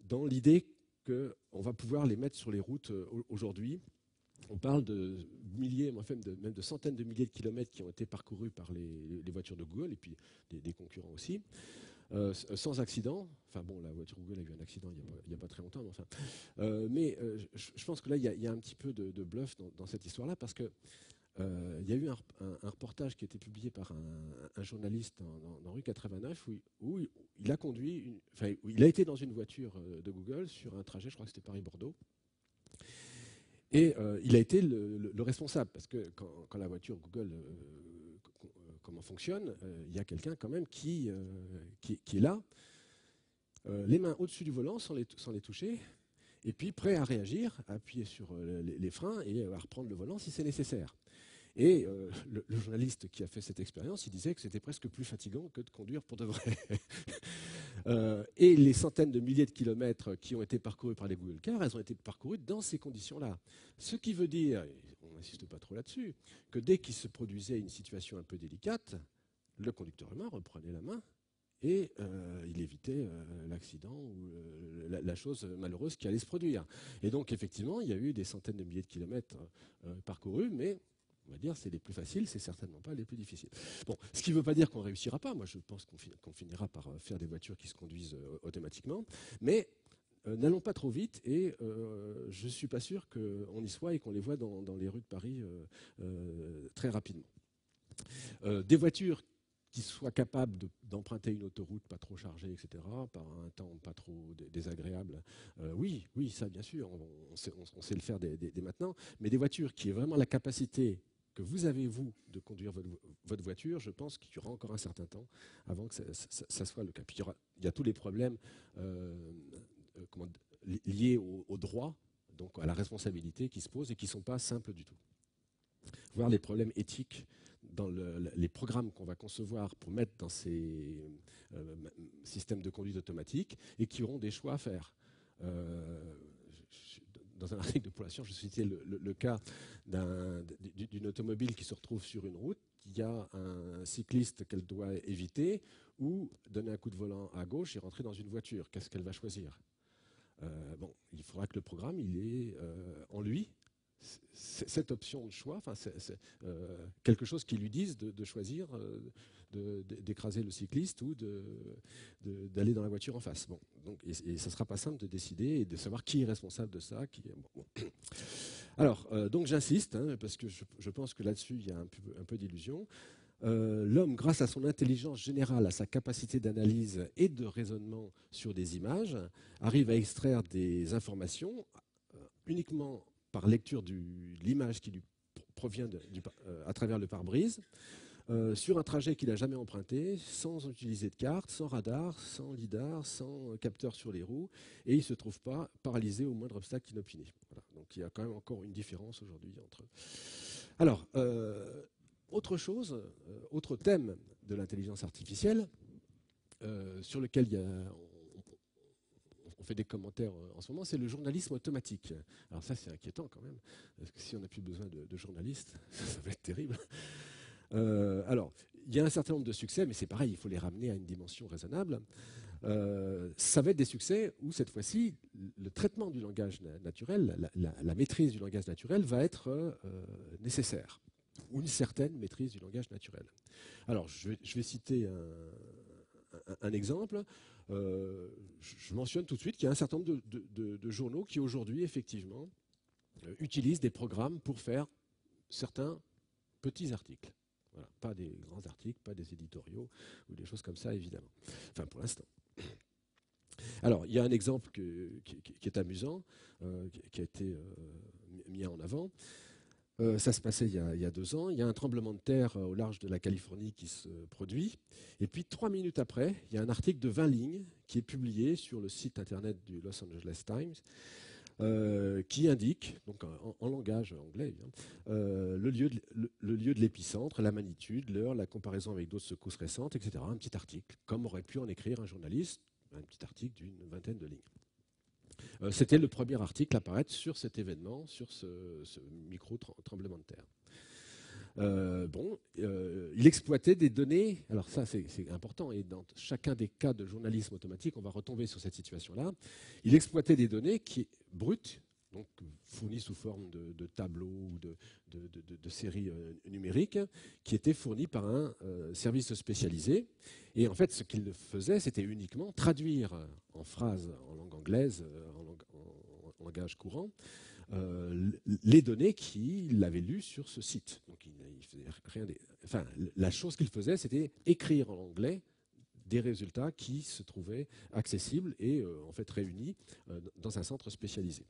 dans l'idée qu'on va pouvoir les mettre sur les routes aujourd'hui. On parle de milliers, même de centaines de milliers de kilomètres qui ont été parcourus par les voitures de Google et puis des concurrents aussi, sans accident. Enfin bon, la voiture Google a eu un accident il n'y a pas très longtemps, mais je pense que là, il y a un petit peu de bluff dans cette histoire-là, parce que il y a eu un reportage qui a été publié par un journaliste dans rue 89 où il a conduit, où il a été dans une voiture de Google sur un trajet, je crois que c'était Paris-Bordeaux. Et il a été le responsable, parce que quand la voiture Google comment fonctionne, il y a quelqu'un quand même qui est là, les mains au-dessus du volant sans les toucher, et puis prêt à réagir, à appuyer sur les freins et à reprendre le volant si c'est nécessaire. Et le journaliste qui a fait cette expérience, il disait que c'était presque plus fatigant que de conduire pour de vrai. Et les centaines de milliers de kilomètres qui ont été parcourus par les Google Cars, elles ont été parcourues dans ces conditions-là. Ce qui veut dire, on n'insiste pas trop là-dessus, que dès qu'il se produisait une situation un peu délicate, le conducteur humain reprenait la main et il évitait l'accident ou la chose malheureuse qui allait se produire. Et donc, effectivement, il y a eu des centaines de milliers de kilomètres parcourus, mais on va dire c'est les plus faciles, c'est certainement pas les plus difficiles. Bon, ce qui ne veut pas dire qu'on ne réussira pas. Moi, je pense qu'on finira par faire des voitures qui se conduisent automatiquement. Mais n'allons pas trop vite, et je ne suis pas sûr qu'on y soit et qu'on les voit dans les rues de Paris très rapidement. Des voitures qui soient capables d'emprunter une autoroute pas trop chargée, etc., par un temps pas trop désagréable. Oui, ça bien sûr, on sait le faire dès maintenant, mais des voitures qui aient vraiment la capacité que vous avez, vous, de conduire votre voiture, je pense qu'il y aura encore un certain temps avant que ça soit le cas. Puis il y a tous les problèmes liés au droit, donc à la responsabilité qui se posent et qui ne sont pas simples du tout. Voir les problèmes éthiques dans les programmes qu'on va concevoir pour mettre dans ces systèmes de conduite automatique et qui auront des choix à faire. Dans un article de Pour la Science, je citais le cas d'une automobile qui se retrouve sur une route. Il y a un cycliste qu'elle doit éviter ou donner un coup de volant à gauche et rentrer dans une voiture. Qu'est-ce qu'elle va choisir ? Il faudra que le programme il ait en lui cette option de choix, enfin, quelque chose qui lui dise de choisir d'écraser le cycliste ou d'aller dans la voiture en face. Bon, donc, et ça ne sera pas simple de décider et de savoir qui est responsable de ça. Bon. Alors, donc j'insiste, hein, parce que je pense que là-dessus, il y a un peu d'illusion. L'homme, grâce à son intelligence générale, à sa capacité d'analyse et de raisonnement sur des images, arrive à extraire des informations uniquement par lecture de l'image qui lui provient à travers le pare-brise, sur un trajet qu'il n'a jamais emprunté, sans utiliser de carte, sans radar, sans lidar, sans capteur sur les roues, et il ne se trouve pas paralysé au moindre obstacle inopiné. Voilà. Donc il y a quand même encore une différence aujourd'hui entre eux. Alors, autre chose, autre thème de l'intelligence artificielle, sur lequel on fait des commentaires en ce moment, c'est le journalisme automatique. Alors ça, c'est inquiétant quand même, parce que si on n'a plus besoin de journalistes, ça va être terrible. Alors, il y a un certain nombre de succès, mais c'est pareil, il faut les ramener à une dimension raisonnable. Ça va être des succès où, cette fois-ci, le traitement du langage naturel, la maîtrise du langage naturel va être nécessaire, ou une certaine maîtrise du langage naturel. Alors, je vais citer un exemple. Je mentionne tout de suite qu'il y a un certain nombre de journaux qui, aujourd'hui, effectivement, utilisent des programmes pour faire certains petits articles. Voilà, pas des grands articles, pas des éditoriaux ou des choses comme ça, évidemment. Enfin, pour l'instant. Alors, il y a un exemple qui est amusant, qui a été mis en avant. Ça se passait il y a 2 ans. Il y a un tremblement de terre au large de la Californie qui se produit. Et puis, 3 minutes après, il y a un article de 20 lignes qui est publié sur le site internet du Los Angeles Times, qui indique, donc en langage anglais, le lieu de l'épicentre, la magnitude, l'heure, la comparaison avec d'autres secousses récentes, etc. Un petit article, comme aurait pu en écrire un journaliste, un petit article d'une 20aine de lignes. C'était le premier article à apparaître sur cet événement, sur ce micro-tremblement de terre. Il exploitait des données, alors ça c'est important, et dans chacun des cas de journalisme automatique, on va retomber sur cette situation-là. Il exploitait des données brutes, donc fournies sous forme de tableaux ou de séries numériques, qui étaient fournies par un service spécialisé. Et en fait, ce qu'il faisait, c'était uniquement traduire en phrases en langue anglaise, en langage courant, les données qu'il avait lues sur ce site. Donc il faisait rien. Enfin, la chose qu'il faisait, c'était écrire en anglais des résultats qui se trouvaient accessibles et en fait réunis dans un centre spécialisé,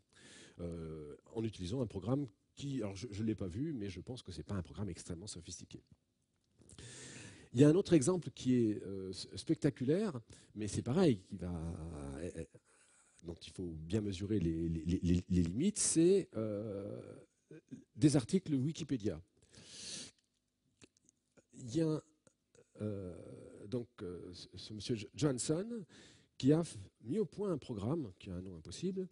en utilisant un programme qui, alors je ne l'ai pas vu, mais je pense que ce n'est pas un programme extrêmement sophistiqué. Il y a un autre exemple qui est spectaculaire, mais c'est pareil, dont il faut bien mesurer les limites, c'est des articles Wikipédia. Il y a ce monsieur Johnson qui a mis au point un programme, qui a un nom impossible,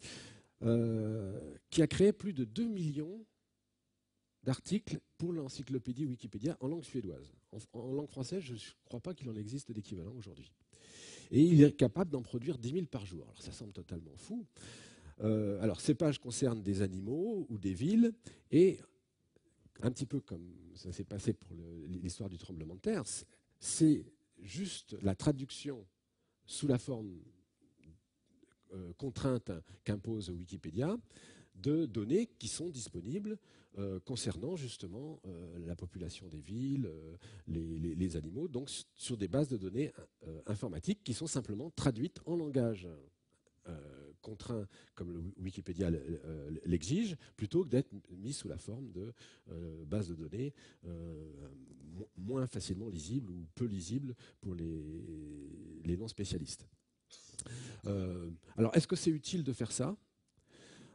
qui a créé plus de 2 millions d'articles pour l'encyclopédie Wikipédia en langue suédoise. En langue française, je ne crois pas qu'il en existe d'équivalent aujourd'hui. Et il est capable d'en produire 10 000 par jour. Alors ça semble totalement fou. Alors ces pages concernent des animaux ou des villes, et un petit peu comme ça s'est passé pour l'histoire du tremblement de terre, c'est juste la traduction sous la forme contrainte qu'impose Wikipédia de données qui sont disponibles concernant justement la population des villes, les animaux, donc sur des bases de données informatiques qui sont simplement traduites en langage contraint comme le Wikipédia l'exige, plutôt que d'être mis sous la forme de bases de données moins facilement lisibles ou peu lisibles pour les non-spécialistes. Alors, est-ce que c'est utile de faire ça ?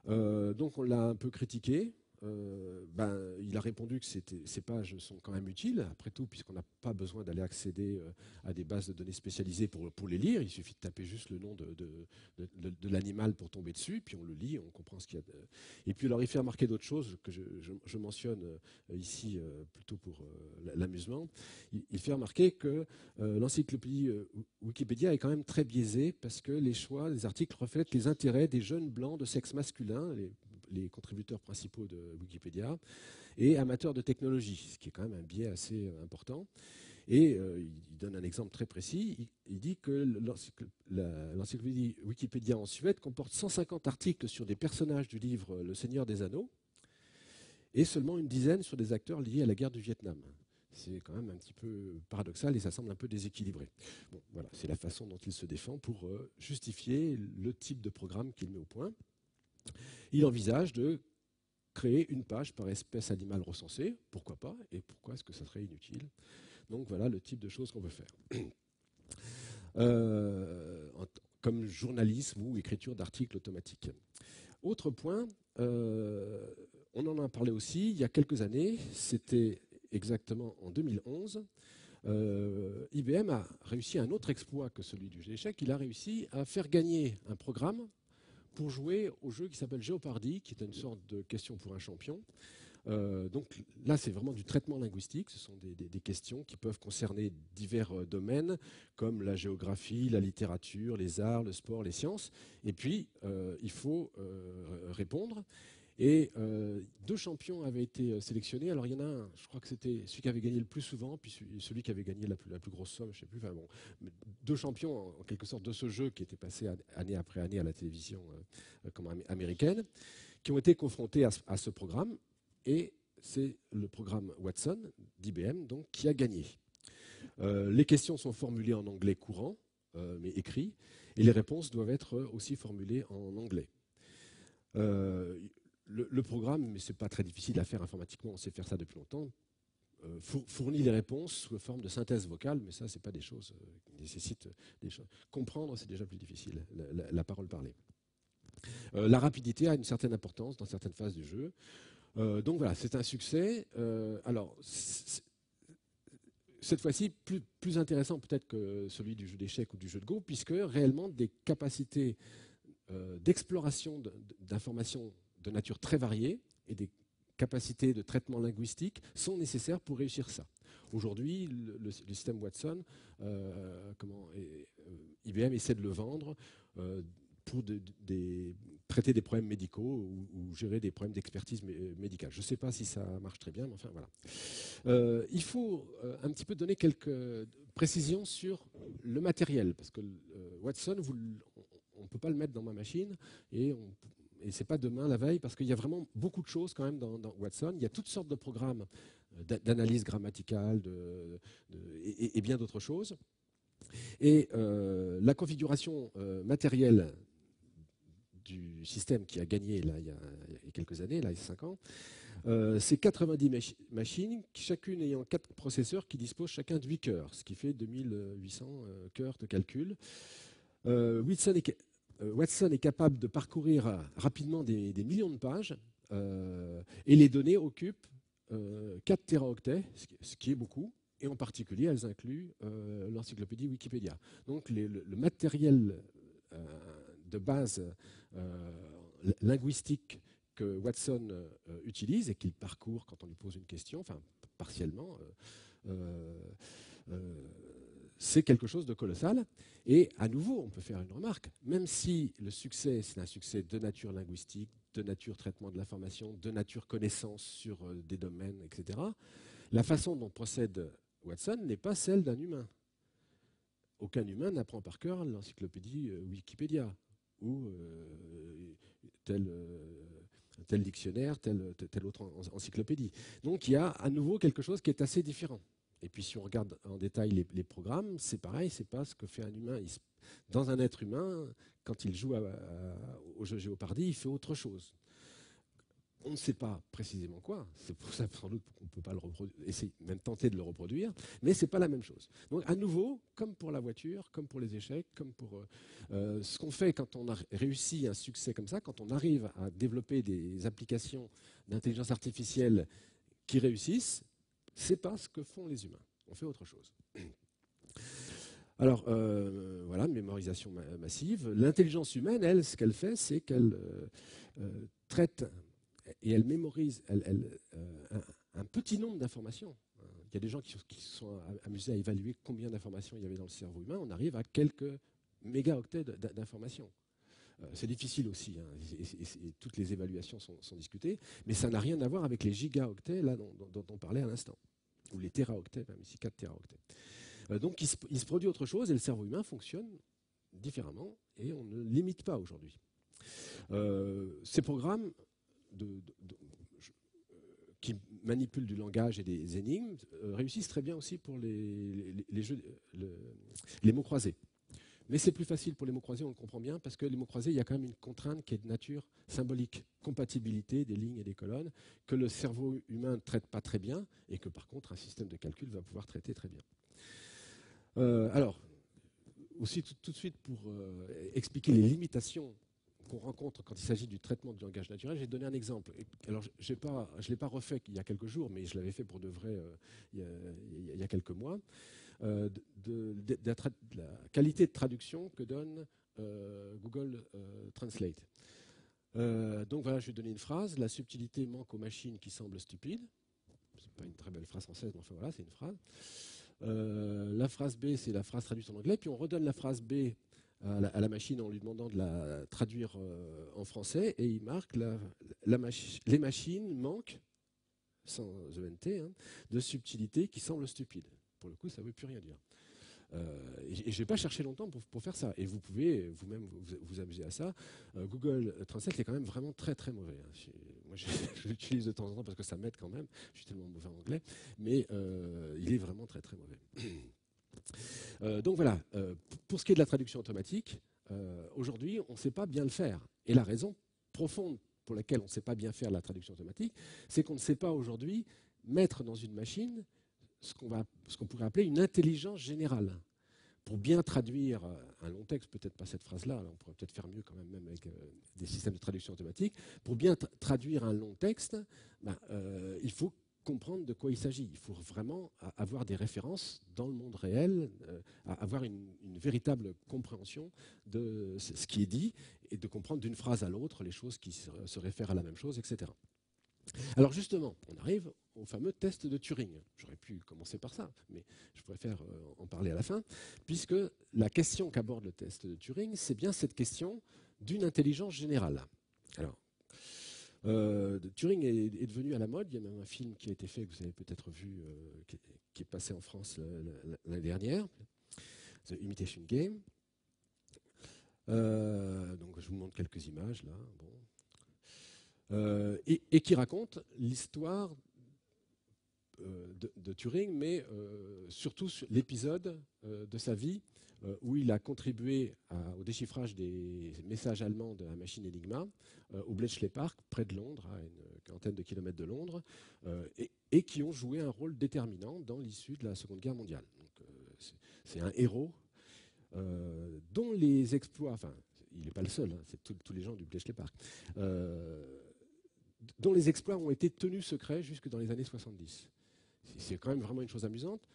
Donc on l'a un peu critiqué. Il a répondu que ces pages sont quand même utiles, après tout, puisqu'on n'a pas besoin d'aller accéder à des bases de données spécialisées pour les lire. Il suffit de taper juste le nom de l'animal pour tomber dessus, puis on le lit, on comprend ce qu'il y a. Et puis alors il fait remarquer d'autres choses que je mentionne ici plutôt pour l'amusement. Il fait remarquer que l'encyclopédie Wikipédia est quand même très biaisée, parce que les choix des articles reflètent les intérêts des jeunes blancs de sexe masculin, les contributeurs principaux de Wikipédia, et amateurs de technologie, ce qui est quand même un biais assez important. Et il donne un exemple très précis. Il dit que l'encyclopédie Wikipédia en Suède comporte 150 articles sur des personnages du livre Le Seigneur des Anneaux et seulement une dizaine sur des acteurs liés à la guerre du Vietnam. C'est quand même un petit peu paradoxal et ça semble un peu déséquilibré. Bon, voilà, c'est la façon dont il se défend pour justifier le type de programme qu'il met au point. Il envisage de créer une page par espèce animale recensée, pourquoi pas, et pourquoi est-ce que ça serait inutile. Donc voilà le type de choses qu'on veut faire. Comme journalisme ou écriture d'articles automatiques. Autre point, on en a parlé aussi il y a quelques années, c'était exactement en 2011, IBM a réussi un autre exploit que celui du jeu d'échecs. Il a réussi à faire gagner un programme pour jouer au jeu qui s'appelle Jeopardy, qui est une sorte de question pour un champion. Donc là, c'est vraiment du traitement linguistique. Ce sont des questions qui peuvent concerner divers domaines, comme la géographie, la littérature, les arts, le sport, les sciences. Et puis, il faut répondre. Et deux champions avaient été sélectionnés. Alors il y en a un, je crois que c'était celui qui avait gagné le plus souvent, puis celui qui avait gagné la plus grosse somme, je ne sais plus. Enfin, bon, deux champions en quelque sorte de ce jeu qui était passé année après année à la télévision comme américaine, qui ont été confrontés à ce programme. Et c'est le programme Watson d'IBM donc, qui a gagné. Les questions sont formulées en anglais courant, mais écrit, et les réponses doivent être aussi formulées en anglais. Le programme, mais ce n'est pas très difficile à faire informatiquement, on sait faire ça depuis longtemps, fournit les réponses sous forme de synthèse vocale, mais ça, ce n'est pas des choses qui nécessitent des choses. Comprendre, c'est déjà plus difficile, la parole parlée. La rapidité a une certaine importance dans certaines phases du jeu. Donc voilà, c'est un succès. Alors, cette fois-ci, plus intéressant peut-être que celui du jeu d'échecs ou du jeu de Go, puisque réellement des capacités d'exploration d'informations de nature très variée et des capacités de traitement linguistique sont nécessaires pour réussir ça. Aujourd'hui, le système Watson, IBM essaie de le vendre pour traiter des problèmes médicaux ou gérer des problèmes d'expertise médicale. Je ne sais pas si ça marche très bien, mais enfin voilà. Il faut un petit peu donner quelques précisions sur le matériel, parce que Watson, on ne peut pas le mettre dans ma machine et ce n'est pas demain, la veille, parce qu'il y a vraiment beaucoup de choses quand même dans Watson. Il y a toutes sortes de programmes d'analyse grammaticale et bien d'autres choses. Et la configuration matérielle du système qui a gagné là, il y a quelques années, là, il y a 5 ans, c'est 90 machines, chacune ayant 4 processeurs qui disposent chacun de 8 cœurs, ce qui fait 2800 cœurs de calcul. Watson est capable de parcourir rapidement des millions de pages et les données occupent 4 téraoctets, ce qui est beaucoup, et en particulier elles incluent l'encyclopédie Wikipédia. Donc le matériel de base linguistique que Watson utilise et qu'il parcourt quand on lui pose une question, enfin partiellement, c'est quelque chose de colossal. Et à nouveau, on peut faire une remarque, même si le succès, c'est un succès de nature linguistique, de nature traitement de l'information, de nature connaissance sur des domaines, etc., la façon dont procède Watson n'est pas celle d'un humain. Aucun humain n'apprend par cœur l'encyclopédie Wikipédia ou tel dictionnaire, telle autre encyclopédie. Donc il y a à nouveau quelque chose qui est assez différent. Et puis si on regarde en détail les programmes, c'est pareil, c'est pas ce que fait un humain. Dans un être humain, quand il joue au jeu Jeopardy, il fait autre chose. On ne sait pas précisément quoi, c'est pour ça sans doute qu'on ne peut pas essayer, même tenter de le reproduire, mais ce n'est pas la même chose. Donc à nouveau, comme pour la voiture, comme pour les échecs, comme pour ce qu'on fait quand on a réussi un succès comme ça, quand on arrive à développer des applications d'intelligence artificielle qui réussissent, ce n'est pas ce que font les humains. On fait autre chose. Alors, voilà, mémorisation massive. L'intelligence humaine, elle, ce qu'elle fait, c'est qu'elle traite et elle mémorise un petit nombre d'informations. Il y a des gens qui se sont amusés à évaluer combien d'informations il y avait dans le cerveau humain. On arrive à quelques mégaoctets d'informations. C'est difficile aussi, hein, et toutes les évaluations sont discutées, mais ça n'a rien à voir avec les gigaoctets là, dont on parlait à l'instant, ou les téraoctets, même ici 4 téraoctets. Donc il se produit autre chose et le cerveau humain fonctionne différemment et on ne limite pas aujourd'hui. Ces programmes qui manipulent du langage et des énigmes réussissent très bien aussi pour les jeux, les mots croisés. Mais c'est plus facile pour les mots croisés, on le comprend bien, parce que les mots croisés, il y a quand même une contrainte qui est de nature symbolique, compatibilité des lignes et des colonnes, que le cerveau humain ne traite pas très bien, et que par contre un système de calcul va pouvoir traiter très bien. Alors, aussi tout de suite pour expliquer les limitations qu'on rencontre quand il s'agit du traitement du langage naturel, j'ai donné un exemple. Alors, je ne l'ai pas refait il y a quelques jours, mais je l'avais fait pour de vrai il y a quelques mois. De la qualité de traduction que donne Google Translate. Donc voilà, je vais donner une phrase. La subtilité manque aux machines qui semblent stupides. C'est pas une très belle phrase française, mais enfin voilà, c'est une phrase. La phrase B, c'est la phrase traduite en anglais. Puis on redonne la phrase B à la machine en lui demandant de la traduire en français. Et il marque les machines manquent, sans ENT, hein, de subtilité qui semblent stupides. Pour le coup, ça ne veut plus rien dire. Et je n'ai pas cherché longtemps pour faire ça. Et vous pouvez vous-même vous amuser à ça. Google Translate est quand même vraiment très très mauvais. Hein. Moi, je l'utilise de temps en temps parce que ça m'aide quand même. Je suis tellement mauvais en anglais. Mais il est vraiment très très mauvais. Donc voilà, pour ce qui est de la traduction automatique, aujourd'hui, on ne sait pas bien le faire. Et la raison profonde pour laquelle on ne sait pas bien faire la traduction automatique, c'est qu'on ne sait pas aujourd'hui mettre dans une machine ce qu'on pourrait appeler une intelligence générale. Pour bien traduire un long texte, peut-être pas cette phrase-là, on pourrait peut-être faire mieux quand même avec des systèmes de traduction automatique. Pour bien traduire un long texte, il faut comprendre de quoi il s'agit. Il faut vraiment avoir des références dans le monde réel, avoir une véritable compréhension de ce qui est dit et de comprendre d'une phrase à l'autre les choses qui se réfèrent à la même chose, etc. Alors justement, on arrive au fameux test de Turing. J'aurais pu commencer par ça, mais je préfère en parler à la fin, puisque la question qu'aborde le test de Turing, c'est bien cette question d'une intelligence générale. Alors, Turing est devenu à la mode. Il y a même un film qui a été fait, que vous avez peut-être vu, qui est passé en France l'année dernière, The Imitation Game. Donc je vous montre quelques images là. Bon. Et qui raconte l'histoire de Turing, mais surtout l'épisode de sa vie où il a contribué au déchiffrage des messages allemands de la machine Enigma au Bletchley Park, près de Londres, à une quarantaine de kilomètres de Londres, et qui ont joué un rôle déterminant dans l'issue de la Seconde Guerre mondiale. Donc, c'est un héros dont les exploits, enfin, il n'est pas le seul, hein, c'est tous les gens du Bletchley Park, dont les exploits ont été tenus secrets jusque dans les années 70. C'est quand même vraiment une chose amusante.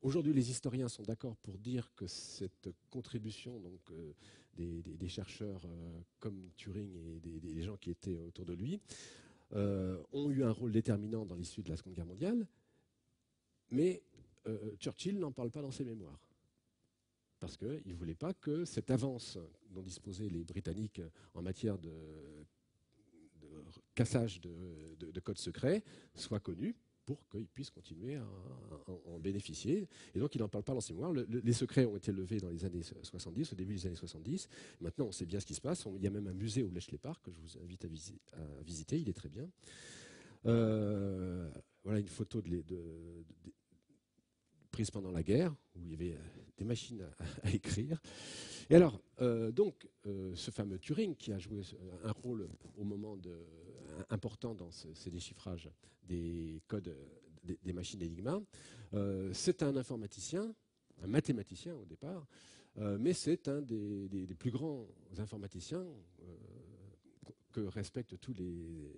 Aujourd'hui, les historiens sont d'accord pour dire que cette contribution donc, des chercheurs comme Turing et des gens qui étaient autour de lui ont eu un rôle déterminant dans l'issue de la Seconde Guerre mondiale, mais Churchill n'en parle pas dans ses mémoires. Parce qu'il ne voulait pas que cette avance dont disposaient les Britanniques en matière de cassage de codes secrets soit connu pour qu'ils puissent continuer à en bénéficier. Et donc, il n'en parle pas dans ses mémoires. Les secrets ont été levés dans les années 70, au début des années 70. Maintenant, on sait bien ce qui se passe. Il y a même un musée au Bletchley Park que je vous invite à visiter. Il est très bien. Voilà une photo prise pendant la guerre, où il y avait des machines à écrire. Et alors, ce fameux Turing, qui a joué un rôle au moment important dans ces déchiffrages des codes des machines Enigma, c'est un informaticien, un mathématicien au départ, mais c'est un des plus grands informaticiens que respectent tous les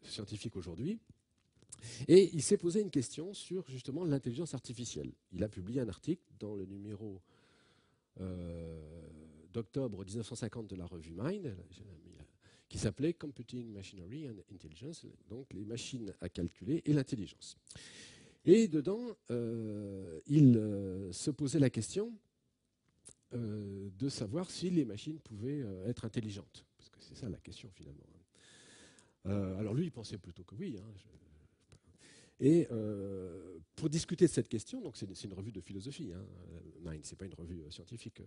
scientifiques aujourd'hui. Et il s'est posé une question sur justement l'intelligence artificielle. Il a publié un article dans le numéro d'octobre 1950 de la revue Mind, qui s'appelait Computing Machinery and Intelligence, donc les machines à calculer et l'intelligence. Et dedans, il se posait la question de savoir si les machines pouvaient être intelligentes. Parce que c'est ça la question finalement. Alors lui, il pensait plutôt que oui. Et pour discuter de cette question, donc c'est une revue de philosophie, Mind, c'est pas une revue scientifique.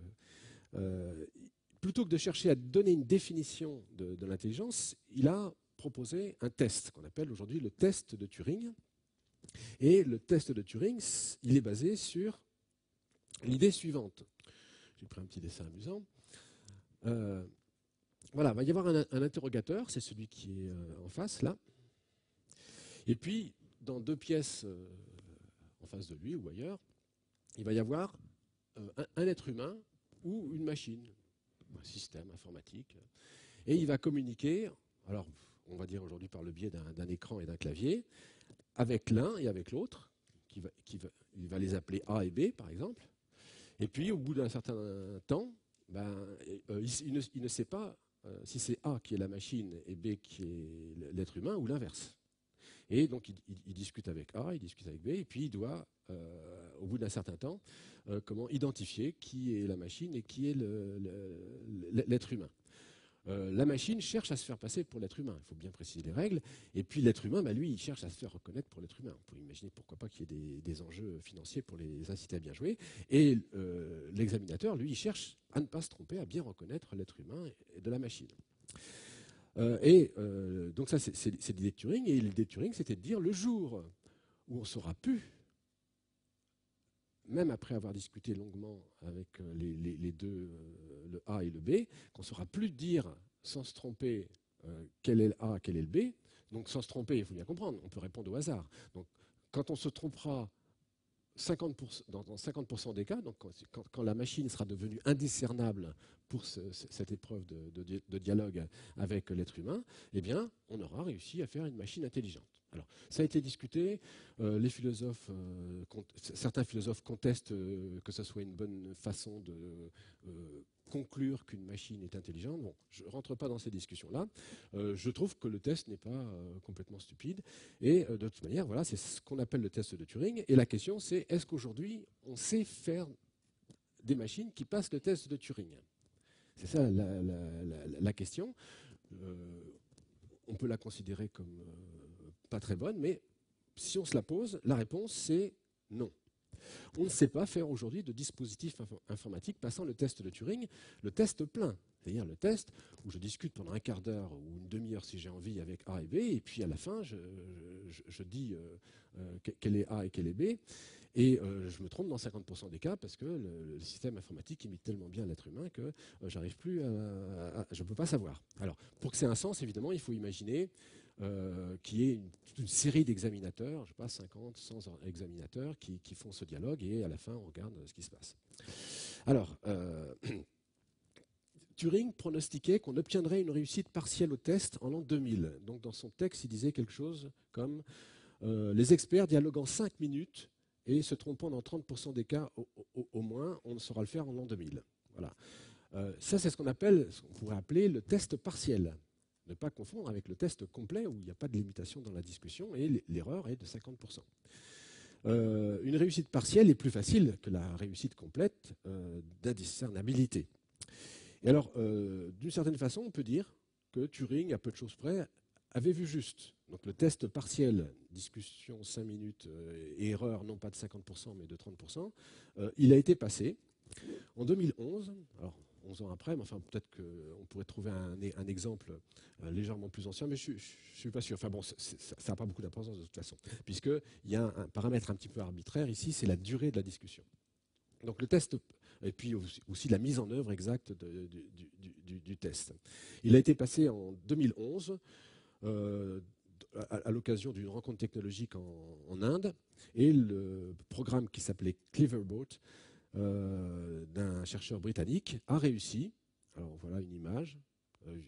Plutôt que de chercher à donner une définition de l'intelligence, il a proposé un test qu'on appelle aujourd'hui le test de Turing. Et le test de Turing, il est basé sur l'idée suivante. J'ai pris un petit dessin amusant. Voilà, il va y avoir un interrogateur, c'est celui qui est en face, là. Et puis, dans deux pièces en face de lui ou ailleurs, il va y avoir un être humain ou une machine, un système informatique. Et il va communiquer, alors on va dire aujourd'hui par le biais d'un écran et d'un clavier, avec l'un et avec l'autre. Il va les appeler A et B, par exemple. Et puis, au bout d'un certain temps, il ne sait pas si c'est A qui est la machine et B qui est l'être humain ou l'inverse. Et donc, il discute avec A, il discute avec B, et puis il doit, au bout d'un certain temps, comment identifier qui est la machine et qui est l'être humain. La machine cherche à se faire passer pour l'être humain. Il faut bien préciser les règles. Et puis l'être humain, lui, il cherche à se faire reconnaître pour l'être humain. On peut imaginer pourquoi pas qu'il y ait des enjeux financiers pour les inciter à bien jouer. Et l'examinateur, lui, il cherche à ne pas se tromper, à bien reconnaître l'être humain de la machine. Donc ça, c'est l'idée de Turing. Et l'idée de Turing, c'était de dire le jour où on saura plus, même après avoir discuté longuement avec les deux, le A et le B, qu'on ne saura plus dire sans se tromper quel est le A, quel est le B. Donc sans se tromper, il faut bien comprendre, on peut répondre au hasard. Donc quand on se trompera 50%, dans 50% des cas, donc quand la machine sera devenue indiscernable pour cette épreuve de dialogue avec l'être humain, eh bien, on aura réussi à faire une machine intelligente. Alors, ça a été discuté. Les philosophes, certains philosophes contestent que ce soit une bonne façon de conclure qu'une machine est intelligente. Bon, je ne rentre pas dans ces discussions-là. Je trouve que le test n'est pas complètement stupide. Et de toute manière, voilà, c'est ce qu'on appelle le test de Turing. Et la question, c'est est-ce qu'aujourd'hui, on sait faire des machines qui passent le test de Turing? C'est ça la question. On peut la considérer comme pas très bonne, mais si on se la pose, la réponse c'est non. On ne sait pas faire aujourd'hui de dispositif informatique passant le test de Turing, le test plein, c'est-à-dire le test où je discute pendant un quart d'heure ou une demi-heure si j'ai envie avec A et B, et puis à la fin je dis quel est A et quel est B, et je me trompe dans 50% des cas parce que le système informatique imite tellement bien l'être humain que je ne peux pas savoir. Alors, pour que c'est un sens, évidemment, il faut imaginer qu'il y ait une série d'examinateurs, je ne sais pas, 50, 100 examinateurs qui font ce dialogue et à la fin, on regarde ce qui se passe. Alors, Turing pronostiquait qu'on obtiendrait une réussite partielle au test en l'an 2000. Donc, dans son texte, il disait quelque chose comme les experts dialoguent en 5 minutes et se trompant dans 30% des cas au moins, on saura le faire en l'an 2000. Voilà. Ça, c'est ce qu'on pourrait appeler le test partiel. Ne pas confondre avec le test complet où il n'y a pas de limitation dans la discussion et l'erreur est de 50%. Une réussite partielle est plus facile que la réussite complète d'indiscernabilité. Et alors, d'une certaine façon, on peut dire que Turing, à peu de choses près, avait vu juste. Donc le test partiel, discussion 5 minutes et erreur non pas de 50% mais de 30%, il a été passé. En 2011, alors 11 ans après, mais enfin peut-être qu'on pourrait trouver un exemple légèrement plus ancien, mais je ne suis pas sûr. Enfin bon, ça n'a pas beaucoup d'importance de toute façon, puisqu'il y a un paramètre un petit peu arbitraire ici, c'est la durée de la discussion. Donc le test, et puis aussi la mise en œuvre exacte du test. Il a été passé en 2011 à l'occasion d'une rencontre technologique en Inde, et le programme qui s'appelait Cleverboat, d'un chercheur britannique, a réussi. Alors voilà une image.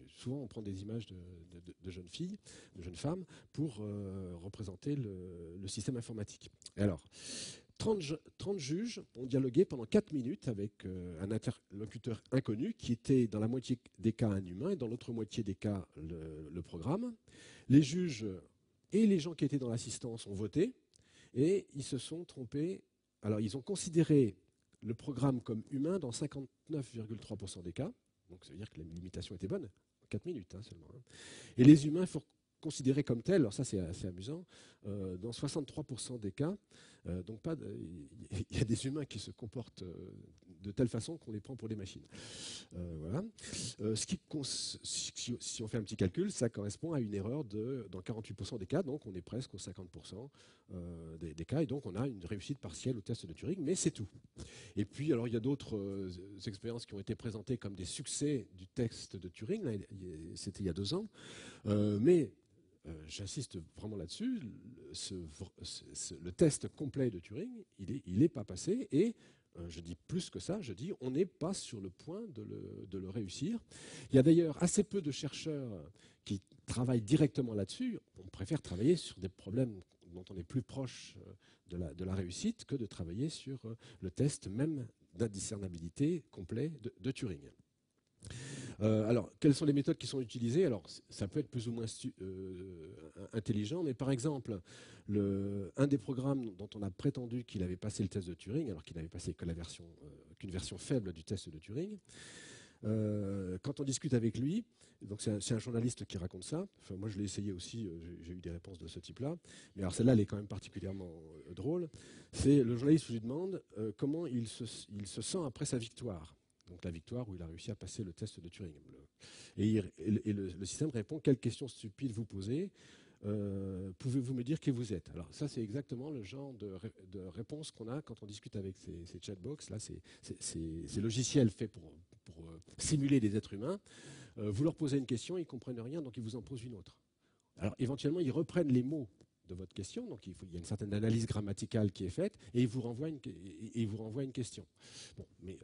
Souvent on prend des images de jeunes filles, de jeunes femmes, pour représenter le système informatique. Et alors, 30 juges ont dialogué pendant 4 minutes avec un interlocuteur inconnu qui était dans la moitié des cas un humain et dans l'autre moitié des cas le programme. Les juges et les gens qui étaient dans l'assistance ont voté et ils se sont trompés. Alors ils ont considéré le programme comme humain dans 59,3% des cas. Donc ça veut dire que la limitation était bonne, 4 minutes seulement. Et les humains furent considérés comme tels, alors ça c'est assez amusant, dans 63% des cas. Donc il y a des humains qui se comportent de telle façon qu'on les prend pour des machines. Voilà. Si on fait un petit calcul, ça correspond à une erreur dans 48% des cas, donc on est presque aux 50% des cas, et donc on a une réussite partielle au test de Turing, mais c'est tout. Et puis, alors il y a d'autres expériences qui ont été présentées comme des succès du test de Turing, c'était il y a 2 ans, mais j'insiste vraiment là-dessus, le test complet de Turing, il n'est pas passé, et je dis plus que ça, je dis on n'est pas sur le point de le réussir. Il y a d'ailleurs assez peu de chercheurs qui travaillent directement là-dessus. On préfère travailler sur des problèmes dont on est plus proche de la réussite que de travailler sur le test même d'indiscernabilité complet de Turing. Alors, quelles sont les méthodes qui sont utilisées? Alors, ça peut être plus ou moins intelligent, mais par exemple, un des programmes dont on a prétendu qu'il avait passé le test de Turing, alors qu'il n'avait passé que qu'une version faible du test de Turing, quand on discute avec lui, donc c'est un journaliste qui raconte ça, enfin, moi je l'ai essayé aussi, j'ai eu des réponses de ce type-là, mais alors celle-là elle est quand même particulièrement drôle, c'est le journaliste lui demande comment il se sent après sa victoire. Donc la victoire où il a réussi à passer le test de Turing. Et le système répond: quelle question stupide vous posez, pouvez-vous me dire qui vous êtes? Alors ça c'est exactement le genre de réponse qu'on a quand on discute avec ces chatbox. Là c'est logiciel fait pour simuler des êtres humains. Vous leur posez une question, ils ne comprennent rien, donc ils vous en posent une autre. Alors éventuellement ils reprennent les mots de votre question, donc il y a une certaine analyse grammaticale qui est faite, et ils vous renvoient une question. Bon, mais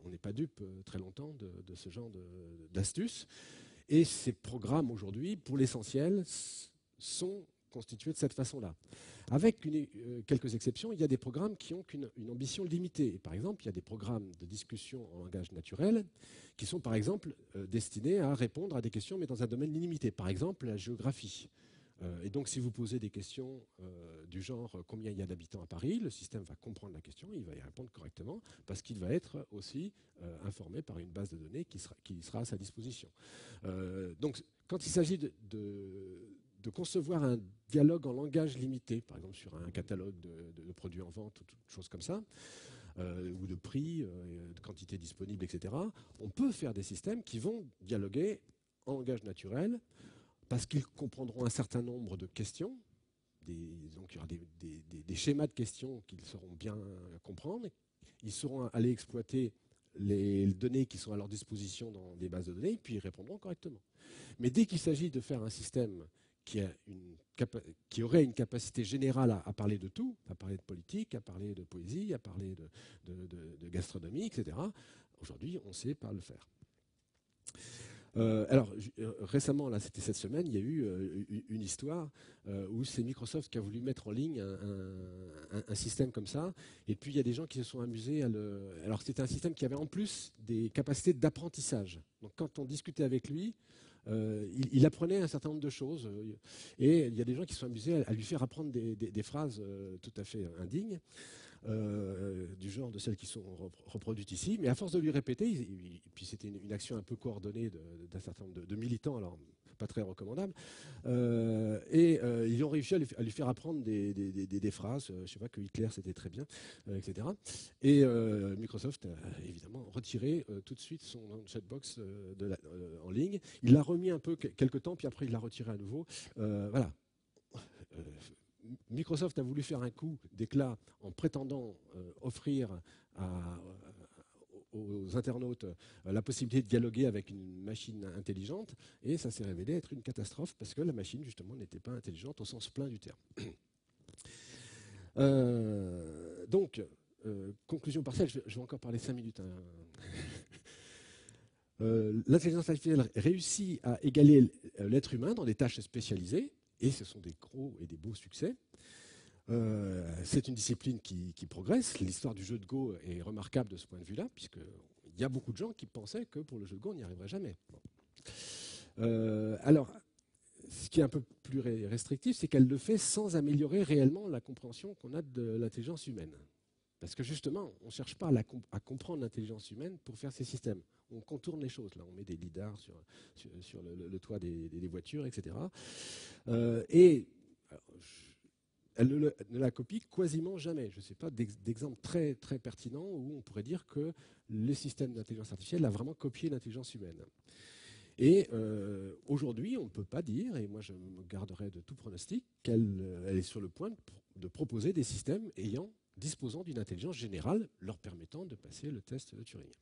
on n'est pas dupe très longtemps de ce genre d'astuces. Et ces programmes aujourd'hui, pour l'essentiel, sont constitués de cette façon-là. Avec quelques exceptions, il y a des programmes qui ont une ambition limitée. Par exemple, il y a des programmes de discussion en langage naturel qui sont, par exemple, destinés à répondre à des questions, mais dans un domaine limité. Par exemple, la géographie. Et donc, si vous posez des questions du genre combien il y a d'habitants à Paris, le système va comprendre la question, il va y répondre correctement, parce qu'il va être aussi informé par une base de données qui sera à sa disposition. Donc, quand il s'agit de concevoir un dialogue en langage limité, par exemple sur un catalogue de produits en vente ou toutes choses comme ça, ou de prix, de quantité disponible, etc., on peut faire des systèmes qui vont dialoguer en langage naturel, parce qu'ils comprendront un certain nombre de questions, donc il y aura des schémas de questions qu'ils sauront bien comprendre, ils sauront aller exploiter les données qui sont à leur disposition dans des bases de données, puis ils répondront correctement. Mais dès qu'il s'agit de faire un système qui aurait une capacité générale à parler de tout, à parler de politique, à parler de poésie, à parler de gastronomie, etc., aujourd'hui, on ne sait pas le faire. Alors, récemment, là, c'était cette semaine, il y a eu une histoire où c'est Microsoft qui a voulu mettre en ligne un système comme ça, et puis il y a des gens qui se sont amusés à Alors, c'était un système qui avait en plus des capacités d'apprentissage. Donc, quand on discutait avec lui, il apprenait un certain nombre de choses, et il y a des gens qui se sont amusés à lui faire apprendre des phrases tout à fait indignes. Du genre de celles qui sont reproduites ici, mais à force de lui répéter, et puis c'était une action un peu coordonnée d'un certain nombre de militants, alors pas très recommandable, ils ont réussi à lui faire apprendre des phrases, je ne sais pas, que Hitler c'était très bien, etc. Et Microsoft a évidemment retiré tout de suite son chatbox en ligne. Il l'a remis un peu quelques temps, puis après il l'a retiré à nouveau. Voilà. Microsoft a voulu faire un coup d'éclat en prétendant offrir aux internautes la possibilité de dialoguer avec une machine intelligente, et ça s'est révélé être une catastrophe parce que la machine, justement, n'était pas intelligente au sens plein du terme. Donc, conclusion partielle, je vais encore parler 5 minutes. L'intelligence artificielle réussit à égaler l'être humain dans des tâches spécialisées, et ce sont des gros et des beaux succès. C'est une discipline qui progresse. L'histoire du jeu de Go est remarquable de ce point de vue-là, puisqu'il y a beaucoup de gens qui pensaient que pour le jeu de Go, on n'y arriverait jamais. Bon. Alors, ce qui est un peu plus restrictif, c'est qu'elle le fait sans améliorer réellement la compréhension qu'on a de l'intelligence humaine. Parce que justement, on ne cherche pas à comprendre l'intelligence humaine pour faire ces systèmes. On contourne les choses. Là, on met des lidars sur le toit des voitures, etc. Et alors, elle ne la copie quasiment jamais. Je ne sais pas d'exemple très, très pertinent où on pourrait dire que le système d'intelligence artificielle a vraiment copié l'intelligence humaine. Et aujourd'hui, on ne peut pas dire, et moi je me garderai de tout pronostic, qu'elle est sur le point de proposer des systèmes disposant d'une intelligence générale, leur permettant de passer le test de Turing.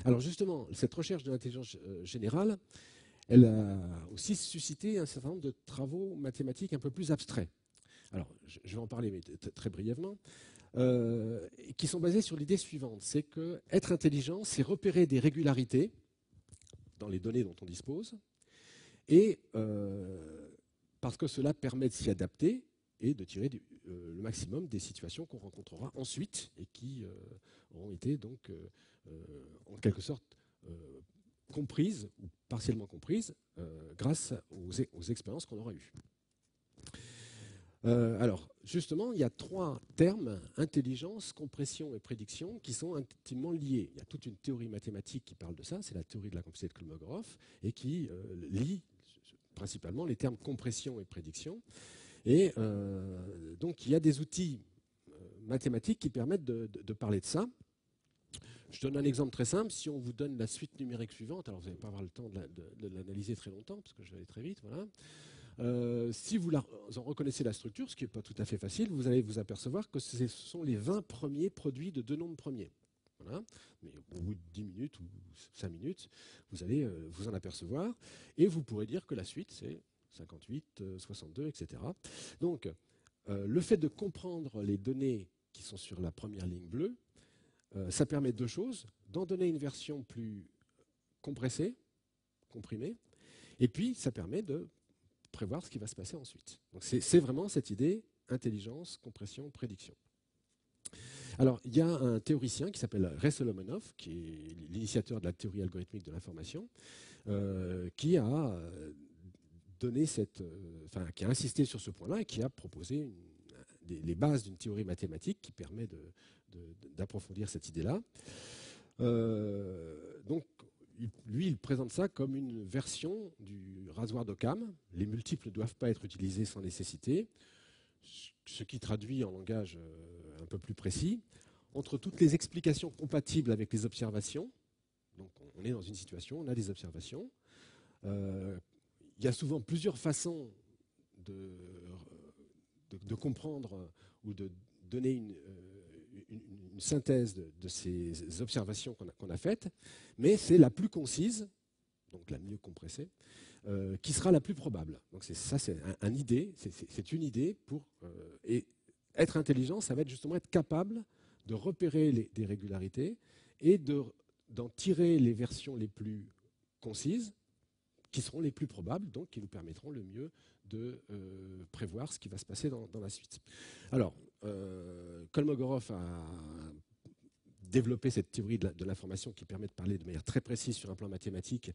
Alors justement, cette recherche de l'intelligence générale, elle a aussi suscité un certain nombre de travaux mathématiques un peu plus abstraits. Alors, je vais en parler, mais très brièvement, qui sont basés sur l'idée suivante, c'est que être intelligent, c'est repérer des régularités dans les données dont on dispose, et parce que cela permet de s'y adapter et de tirer le maximum des situations qu'on rencontrera ensuite et qui auront été donc en quelque sorte comprises ou partiellement comprises grâce aux expériences qu'on aura eues. Alors, justement, il y a 3 termes, intelligence, compression et prédiction, qui sont intimement liés. Il y a toute une théorie mathématique qui parle de ça, c'est la théorie de la complexité de Kolmogorov, et qui lie principalement les termes compression et prédiction. Et donc, il y a des outils mathématiques qui permettent de parler de ça. Je donne un exemple très simple. Si on vous donne la suite numérique suivante, alors vous n'allez pas avoir le temps de l'analyser très longtemps, parce que je vais aller très vite, voilà. Si vous en reconnaissez la structure, ce qui n'est pas tout à fait facile, vous allez vous apercevoir que ce sont les 20 premiers produits de 2 nombres premiers. Voilà. Mais au bout de 10 minutes ou 5 minutes, vous allez vous en apercevoir. Et vous pourrez dire que la suite, c'est 58, 62, etc. Donc, le fait de comprendre les données qui sont sur la première ligne bleue, ça permet 2 choses. D'en donner une version plus compressée, comprimée, et puis ça permet de prévoir ce qui va se passer ensuite. Donc c'est vraiment cette idée intelligence, compression, prédiction. Alors, il y a un théoricien qui s'appelle Ray Solomonoff, qui est l'initiateur de la théorie algorithmique de l'information, qui a qui a insisté sur ce point-là et qui a proposé les bases d'une théorie mathématique qui permet d'approfondir cette idée-là. Donc, lui, il présente ça comme une version du rasoir d'Occam. Les multiples ne doivent pas être utilisés sans nécessité, ce qui traduit en langage un peu plus précis. Entre toutes les explications compatibles avec les observations, donc on est dans une situation, on a des observations. Il y a souvent plusieurs façons de comprendre ou de donner une synthèse de ces observations qu'on a faites, mais c'est la plus concise, donc la mieux compressée, qui sera la plus probable. Donc c'est une idée pour et être intelligent, ça va être justement être capable de repérer des régularités et d'en tirer les versions les plus concises, qui seront les plus probables, donc qui nous permettront le mieux de prévoir ce qui va se passer dans la suite. Alors, Kolmogorov a développé cette théorie de l'information qui permet de parler de manière très précise sur un plan mathématique,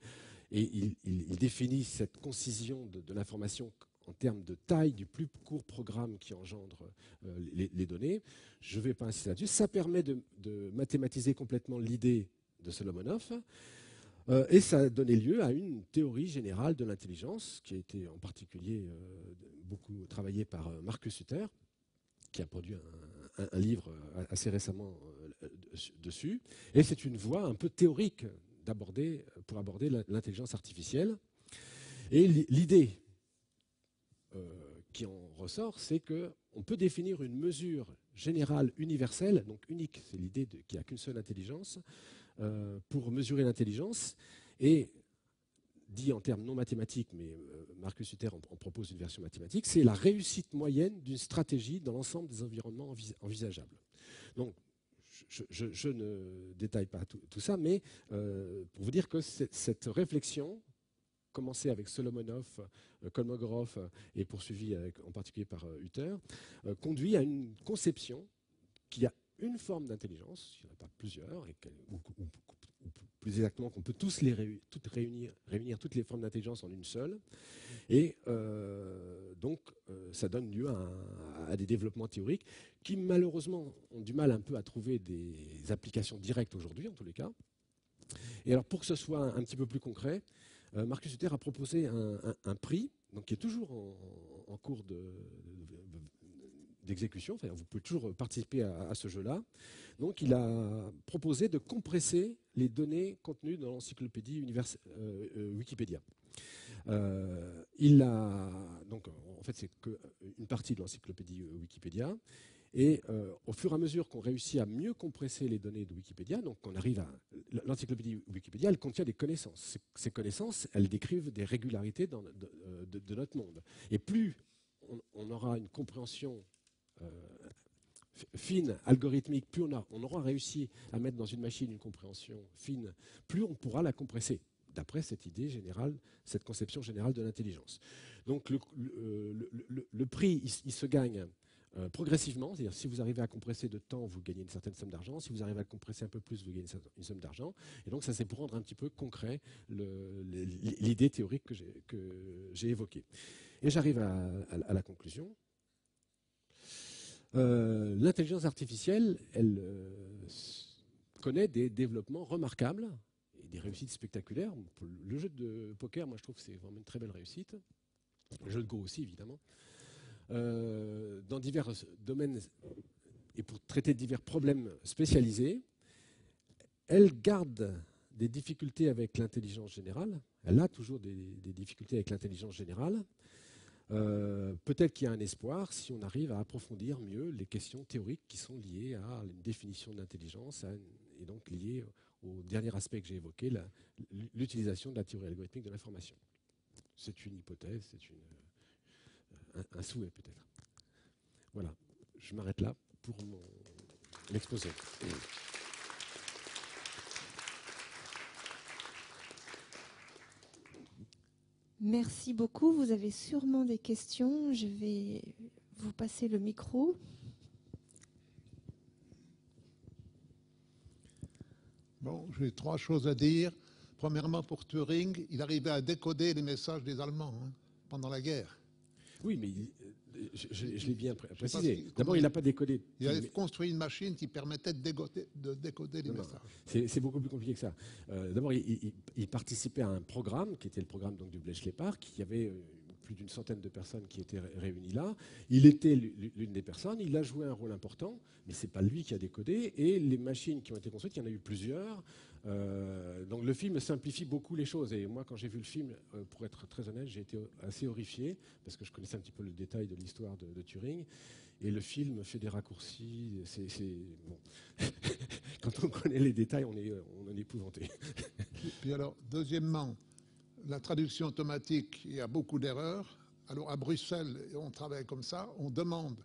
et il définit cette concision de l'information en termes de taille du plus court programme qui engendre les données. Je ne vais pas insister là-dessus. Ça permet de mathématiser complètement l'idée de Solomonoff. Et ça a donné lieu à une théorie générale de l'intelligence qui a été en particulier beaucoup travaillée par Marcus Suter, qui a produit un livre assez récemment dessus. Et c'est une voie un peu théorique pour aborder l'intelligence artificielle. Et l'idée qui en ressort, c'est qu'on peut définir une mesure générale universelle, donc unique, c'est l'idée qu'il n'y a qu'une seule intelligence, pour mesurer l'intelligence, et dit en termes non mathématiques, mais Marcus Suter en propose une version mathématique, c'est la réussite moyenne d'une stratégie dans l'ensemble des environnements envisageables. Donc, je ne détaille pas tout ça, mais pour vous dire que cette réflexion, commencée avec Solomonoff, Kolmogorov et poursuivie en particulier par Hutter, conduit à une conception qui a une forme d'intelligence, il n'y en a pas plusieurs, ou plus exactement qu'on peut toutes réunir toutes les formes d'intelligence en une seule. Et donc, ça donne lieu à des développements théoriques qui, malheureusement, ont du mal un peu à trouver des applications directes aujourd'hui, en tous les cas. Et alors, pour que ce soit un petit peu plus concret, Marcus Hutter a proposé un prix, donc qui est toujours en cours d'exécution. Enfin, vous pouvez toujours participer à ce jeu-là. Donc, il a proposé de compresser les données contenues dans l'encyclopédie Wikipédia. Donc, en fait, c'est qu'une partie de l'encyclopédie Wikipédia. Et au fur et à mesure qu'on réussit à mieux compresser les données de Wikipédia, donc on arrive à l'encyclopédie Wikipédia, elle contient des connaissances. Ces connaissances, elles décrivent des régularités de notre monde. Et plus on aura une compréhension fine, algorithmique, plus on aura réussi à mettre dans une machine une compréhension fine, plus on pourra la compresser, d'après cette idée générale, cette conception générale de l'intelligence. Donc le prix, il se gagne progressivement, c'est-à-dire si vous arrivez à compresser de temps, vous gagnez une certaine somme d'argent, si vous arrivez à le compresser un peu plus, vous gagnez une somme d'argent. Et donc ça, c'est pour rendre un petit peu concret l'idée théorique que j'ai évoquée. Et j'arrive à la conclusion. L'intelligence artificielle, elle connaît des développements remarquables et des réussites spectaculaires. Le jeu de poker, moi je trouve que c'est vraiment une très belle réussite. Le jeu de Go aussi, évidemment. Dans divers domaines et pour traiter de divers problèmes spécialisés, elle garde des difficultés avec l'intelligence générale. Elle a toujours des difficultés avec l'intelligence générale. Peut-être qu'il y a un espoir si on arrive à approfondir mieux les questions théoriques qui sont liées à une définition de l'intelligence et donc liées au dernier aspect que j'ai évoqué, l'utilisation de la théorie algorithmique de l'information. C'est une hypothèse, c'est un souhait peut-être. Voilà, je m'arrête là pour l'exposé. Merci beaucoup. Vous avez sûrement des questions. Je vais vous passer le micro. Bon, j'ai 3 choses à dire. Premièrement, pour Turing, il arrivait à décoder les messages des Allemands pendant la guerre. Oui, mais je l'ai bien précisé. D'abord, il n'a pas décodé. Il a construit une machine qui permettait de décoder les messages. C'est beaucoup plus compliqué que ça. D'abord, il participait à un programme, qui était le programme donc, du Bletchley-Park, qui avait plus d'une centaine de personnes qui étaient réunies là. Il était l'une des personnes, il a joué un rôle important, mais ce n'est pas lui qui a décodé. Et les machines qui ont été construites, il y en a eu plusieurs. Donc le film simplifie beaucoup les choses. Et moi, quand j'ai vu le film, pour être très honnête, j'ai été assez horrifié, parce que je connaissais un petit peu le détail de l'histoire de Turing. Et le film fait des raccourcis. Bon. Quand on connaît les détails, on est épouvanté. Puis alors, deuxièmement, la traduction automatique, il y a beaucoup d'erreurs. Alors à Bruxelles, on travaille comme ça, on demande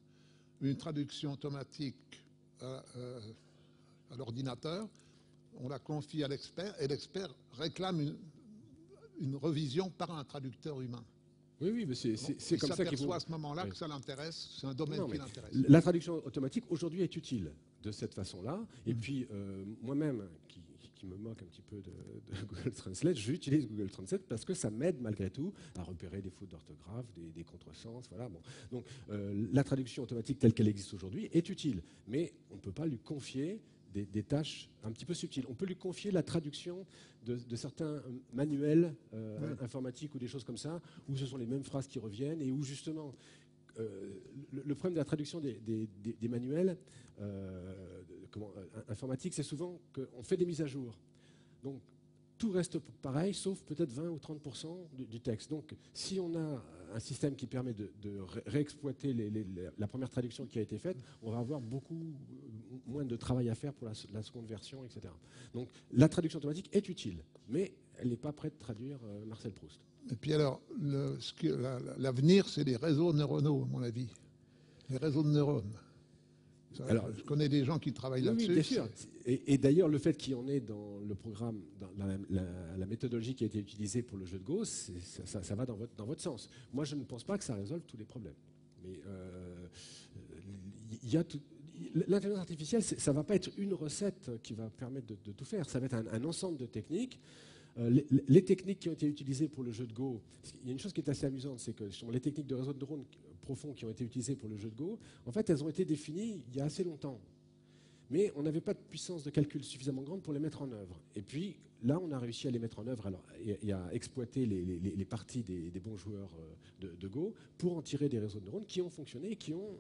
une traduction automatique à l'ordinateur, on la confie à l'expert et l'expert réclame une revision par un traducteur humain. Oui, mais c'est comme ça qu'il faut... Il s'aperçoit à ce moment-là que ça l'intéresse, c'est un domaine qui l'intéresse. La traduction automatique, aujourd'hui, est utile de cette façon-là. Et puis, moi-même, qui me moque un petit peu de Google Translate, j'utilise Google Translate parce que ça m'aide malgré tout à repérer des fautes d'orthographe, des contresens. Voilà, bon. Donc, la traduction automatique telle qu'elle existe aujourd'hui est utile, mais on ne peut pas lui confier des tâches un petit peu subtiles. On peut lui confier la traduction de certains manuels informatiques ou des choses comme ça, où ce sont les mêmes phrases qui reviennent et où justement le problème de la traduction des manuels informatiques, c'est souvent qu'on fait des mises à jour. Donc tout reste pareil, sauf peut-être 20 ou 30% du texte. Donc si on a un système qui permet de réexploiter la première traduction qui a été faite, on va avoir beaucoup moins de travail à faire pour la seconde version, etc. Donc la traduction automatique est utile, mais elle n'est pas prête de traduire Marcel Proust. Et puis alors, l'avenir, c'est les réseaux neuronaux, à mon avis. Les réseaux de neurones. Alors, je connais des gens qui travaillent là-dessus. Oui, bien sûr. Et d'ailleurs, le fait qu'il y en ait dans le programme, dans la méthodologie qui a été utilisée pour le jeu de Go, ça va dans votre sens. Moi, je ne pense pas que ça résolve tous les problèmes. Mais il l'intelligence artificielle, ça ne va pas être une recette qui va permettre de tout faire. Ça va être un ensemble de techniques. Les techniques qui ont été utilisées pour le jeu de Go, il y a une chose qui est assez amusante, c'est que les techniques de réseau de neurones profonds qui ont été utilisées pour le jeu de Go, en fait, elles ont été définies il y a assez longtemps. Mais on n'avait pas de puissance de calcul suffisamment grande pour les mettre en œuvre. Et puis, là, on a réussi à les mettre en œuvre et à exploiter les parties des bons joueurs de Go pour en tirer des réseaux de neurones qui ont fonctionné et qui ont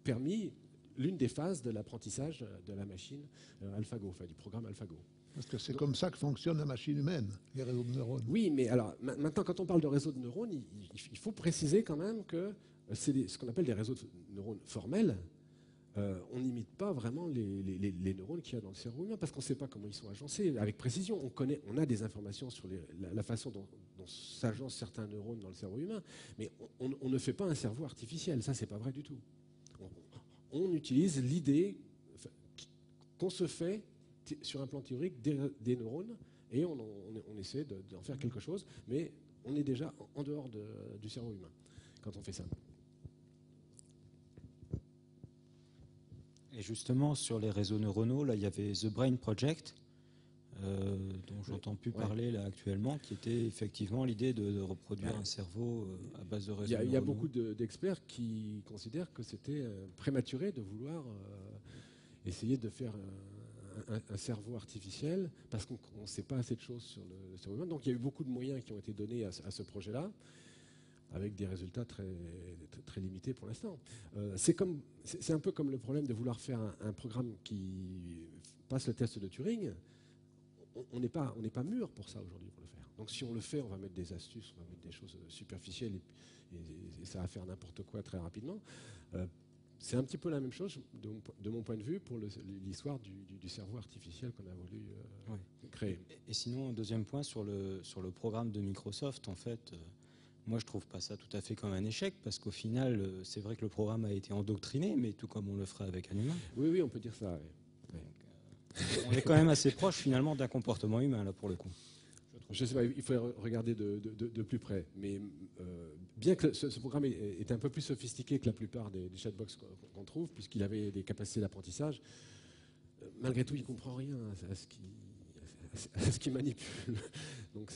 permis l'une des phases de l'apprentissage de la machine AlphaGo, enfin du programme AlphaGo. Parce que c'est comme ça que fonctionne la machine humaine, les réseaux de neurones. Oui, mais alors maintenant, quand on parle de réseaux de neurones, il faut préciser quand même que c'est ce qu'on appelle des réseaux de neurones formels. On n'imite pas vraiment les neurones qu'il y a dans le cerveau humain parce qu'on ne sait pas comment ils sont agencés avec précision. On a des informations sur la façon dont s'agencent certains neurones dans le cerveau humain, mais on ne fait pas un cerveau artificiel. Ça, c'est pas vrai du tout. On utilise l'idée qu'on se fait sur un plan théorique des neurones et on essaie d'en faire quelque chose, mais on est déjà en dehors du cerveau humain quand on fait ça. Et justement, sur les réseaux neuronaux, là, il y avait The Brain Project, dont j'entends plus parler là actuellement, qui était effectivement l'idée de reproduire un cerveau à base de réseaux neuronaux. Il y a beaucoup d'experts qui considèrent que c'était prématuré de vouloir essayer de faire un cerveau artificiel parce qu'on ne sait pas assez de choses sur le cerveau humain. Donc il y a eu beaucoup de moyens qui ont été donnés à ce projet-là, avec des résultats très limités pour l'instant. C'est un peu comme le problème de vouloir faire un programme qui passe le test de Turing. On n'est pas mûr pour ça aujourd'hui pour le faire. Donc si on le fait, on va mettre des astuces, on va mettre des choses superficielles et ça va faire n'importe quoi très rapidement. C'est un petit peu la même chose, de mon point de vue, pour l'histoire du cerveau artificiel qu'on a voulu créer. Et sinon, un deuxième point sur le programme de Microsoft, en fait, moi je trouve pas ça tout à fait comme un échec, parce qu'au final, c'est vrai que le programme a été endoctriné, mais tout comme on le ferait avec un humain. Oui, on peut dire ça. Oui. On est quand même assez proche finalement d'un comportement humain, là, pour le coup. Je sais pas, il faudrait regarder de plus près. Mais bien que ce programme est un peu plus sophistiqué que la plupart des chatbox qu'on trouve, puisqu'il avait des capacités d'apprentissage, malgré tout, il ne comprend rien à ce qu'il manipule. Donc,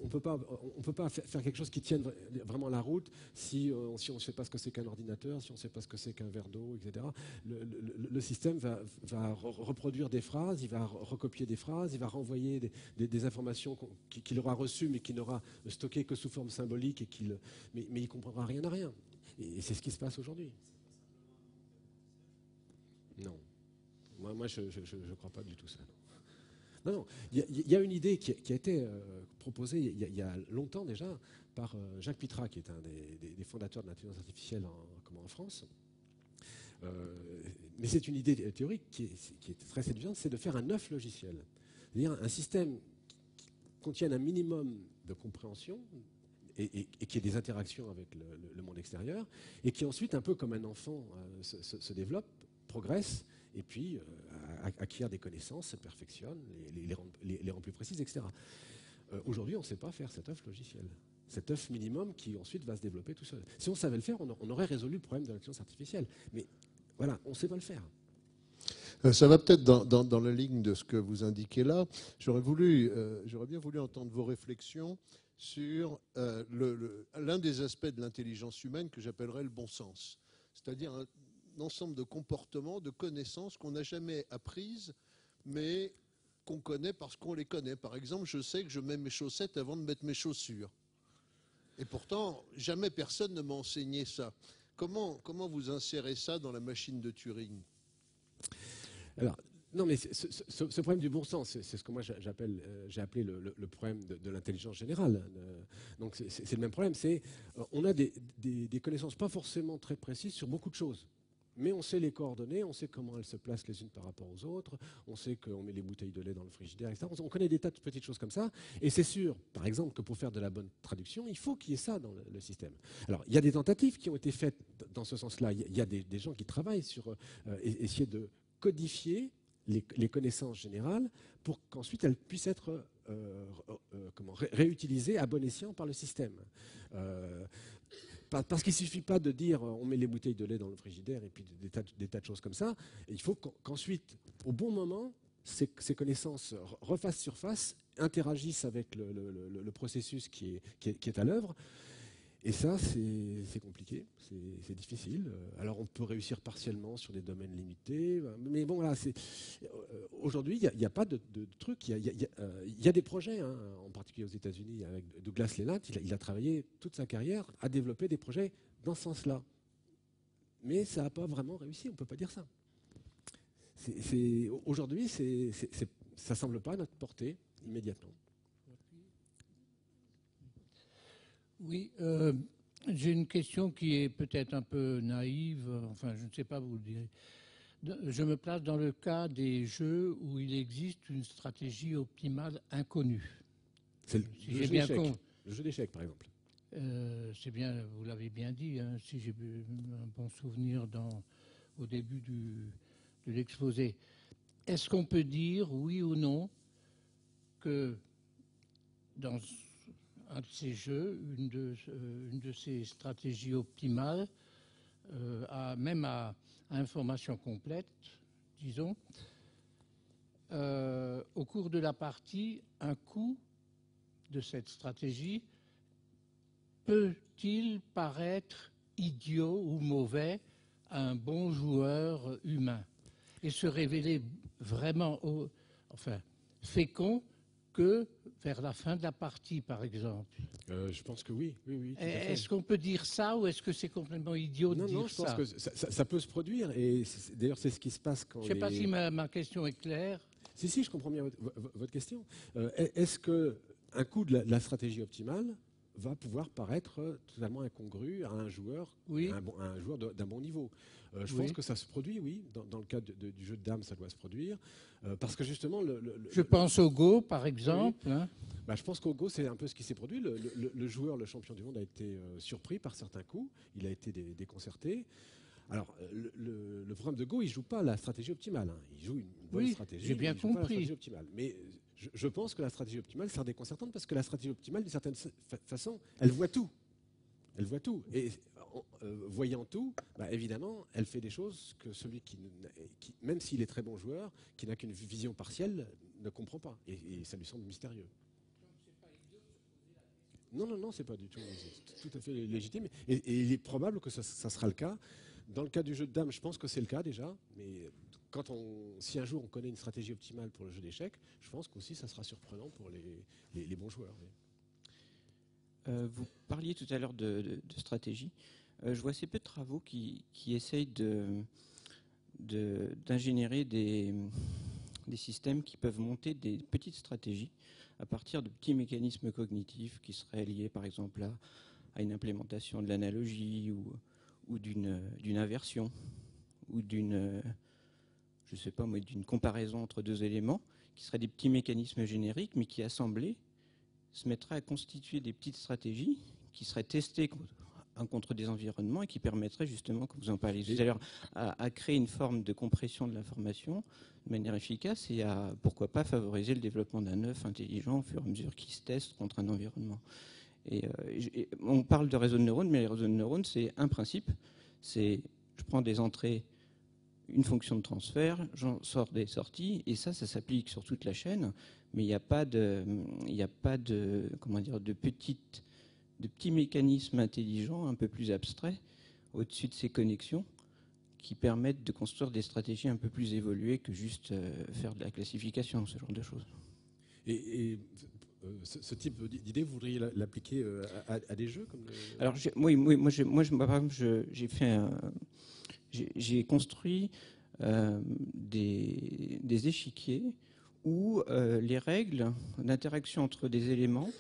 on ne peut pas faire quelque chose qui tienne vraiment la route si on ne sait pas ce que c'est qu'un ordinateur, si on ne sait pas ce que c'est qu'un verre d'eau, etc. Le système va reproduire des phrases, il va recopier des phrases, il va renvoyer des informations qu'il aura reçues mais qu'il n'aura stockées que sous forme symbolique, mais il ne comprendra rien à rien. Et c'est ce qui se passe aujourd'hui. Non. Moi je ne crois pas du tout ça. Non. Il y a une idée qui a été proposée il y a longtemps déjà par Jacques Pitrat, qui est un des fondateurs de l'intelligence artificielle en France. Mais c'est une idée théorique qui est très séduisante, c'est de faire un œuf logiciel. C'est-à-dire un système qui contienne un minimum de compréhension et qui ait des interactions avec le monde extérieur, et qui ensuite, un peu comme un enfant, se développe, progresse, et puis acquiert des connaissances, se perfectionne, les rend plus précises, etc. Aujourd'hui, on ne sait pas faire cet œuf logiciel. Cet œuf minimum qui ensuite va se développer tout seul. Si on savait le faire, on aurait résolu le problème de l'intelligence artificielle. Mais voilà, on ne sait pas le faire. Ça va peut-être dans la ligne de ce que vous indiquez là. J'aurais bien voulu entendre vos réflexions sur l'un des aspects de l'intelligence humaine que j'appellerais le bon sens. C'est-à-dire un ensemble de comportements, de connaissances qu'on n'a jamais apprises, mais qu'on connaît parce qu'on les connaît. Par exemple, je sais que je mets mes chaussettes avant de mettre mes chaussures. Et pourtant, jamais personne ne m'a enseigné ça. Comment vous insérez ça dans la machine de Turing ? Alors, non, mais ce problème du bon sens, c'est ce que moi j'ai appelé le problème de l'intelligence générale. Donc c'est le même problème. On a des connaissances pas forcément très précises sur beaucoup de choses. Mais on sait les coordonnées, on sait comment elles se placent les unes par rapport aux autres, on sait qu'on met les bouteilles de lait dans le frigidaire, etc. On connaît des tas de petites choses comme ça. Et c'est sûr, par exemple, que pour faire de la bonne traduction, il faut qu'il y ait ça dans le système. Alors, il y a des tentatives qui ont été faites dans ce sens-là. Il y a des gens qui travaillent sur essayer de codifier les connaissances générales pour qu'ensuite elles puissent être réutilisées à bon escient par le système. Parce qu'il ne suffit pas de dire on met les bouteilles de lait dans le frigidaire et puis des tas de choses comme ça. Et il faut qu'ensuite, au bon moment, ces connaissances refassent surface, interagissent avec le processus qui est à l'œuvre. Et ça, c'est compliqué, c'est difficile. Alors, on peut réussir partiellement sur des domaines limités. Mais bon, là, aujourd'hui, il n'y a pas de truc. Il y a des projets, hein, en particulier aux États-Unis, avec Douglas Lenat. Il a travaillé toute sa carrière à développer des projets dans ce sens-là. Mais ça n'a pas vraiment réussi, on ne peut pas dire ça. Aujourd'hui, ça ne semble pas à notre portée immédiatement. Oui, j'ai une question qui est peut-être un peu naïve, enfin je ne sais pas, vous le direz. Je me place dans le cas des jeux où il existe une stratégie optimale inconnue. C'est le jeu d'échecs, par exemple. C'est bien, vous l'avez bien dit, hein, si j'ai un bon souvenir au début de l'exposé. Est-ce qu'on peut dire, oui ou non, que dans un de ces jeux, une de ces stratégies optimales, même à information complète, disons, au cours de la partie, un coup de cette stratégie peut-il paraître idiot ou mauvais à un bon joueur humain et se révéler vraiment fécond que vers la fin de la partie, par exemple? Je pense que oui. Est-ce qu'on peut dire ça ou est-ce que c'est complètement idiot de dire ça? Non, je pense que ça peut se produire. Et d'ailleurs, c'est ce qui se passe quand... Je ne sais pas si ma question est claire. Si, je comprends bien votre question. Est-ce qu'un coup de la stratégie optimale va pouvoir paraître totalement incongru à un joueur, oui. à un joueur d'un bon niveau? Je pense que ça se produit, oui. Dans le cas du jeu de dames, ça doit se produire. Parce que justement... Je pense au Go, par exemple. Oui. Hein. Je pense qu'au Go, c'est un peu ce qui s'est produit. Le joueur, le champion du monde, a été surpris par certains coups. Il a été déconcerté. Alors, le programme de Go, il ne joue pas la stratégie optimale. Hein. Il joue une bonne stratégie. J'ai bien compris. Pas la stratégie optimale. Mais je pense que la stratégie optimale sera déconcertante parce que la stratégie optimale, d'une certaine façon, elle voit tout. Elle voit tout. Et voyant tout, évidemment, elle fait des choses que celui qui même s'il est très bon joueur, qui n'a qu'une vision partielle, ne comprend pas. Et ça lui semble mystérieux. Non, c'est pas du tout à fait légitime. Et il est probable que ça sera le cas. Dans le cas du jeu de dames, je pense que c'est le cas déjà. Mais si un jour on connaît une stratégie optimale pour le jeu d'échecs, je pense qu'aussi ça sera surprenant pour les bons joueurs. Oui. Vous parliez tout à l'heure de stratégie. Je vois assez peu de travaux qui essayent d'ingénierer des systèmes qui peuvent monter des petites stratégies à partir de petits mécanismes cognitifs qui seraient liés par exemple à une implémentation de l'analogie ou d'une inversion ou d'une comparaison entre deux éléments qui seraient des petits mécanismes génériques mais qui assemblés se mettraient à constituer des petites stratégies qui seraient testées contre des environnements et qui permettraient justement, comme vous en parliez tout à l'heure, à créer une forme de compression de l'information de manière efficace et à, pourquoi pas, favoriser le développement d'un œuf intelligent au fur et à mesure qu'il se teste contre un environnement. Et on parle de réseaux de neurones, mais les réseaux de neurones, c'est un principe. Je prends des entrées, une fonction de transfert, j'en sors des sorties, et ça s'applique sur toute la chaîne, mais il n'y a pas de petits mécanismes intelligents, un peu plus abstraits, au-dessus de ces connexions, qui permettent de construire des stratégies un peu plus évoluées que juste faire de la classification, ce genre de choses. Et ce type d'idée, vous voudriez l'appliquer à des jeux comme Alors, j'ai construit des échiquiers où les règles d'interaction entre des éléments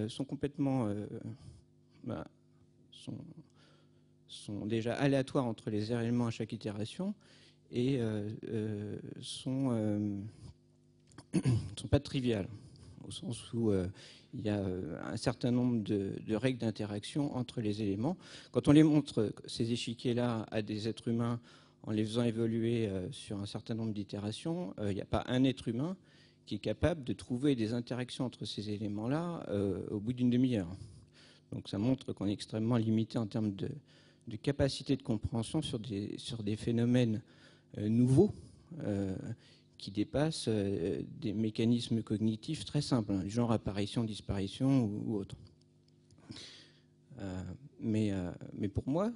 sont complètement sont déjà aléatoires entre les éléments à chaque itération et sont pas triviales au sens où il y a un certain nombre de règles d'interaction entre les éléments. Quand on les montre, ces échiquiers-là, à des êtres humains, en les faisant évoluer sur un certain nombre d'itérations, il n'y a pas un être humain qui est capable de trouver des interactions entre ces éléments-là au bout d'une demi-heure. Donc ça montre qu'on est extrêmement limité en termes de capacité de compréhension sur des phénomènes nouveaux qui dépassent des mécanismes cognitifs très simples, hein, genre apparition, disparition ou autre. Mais pour moi,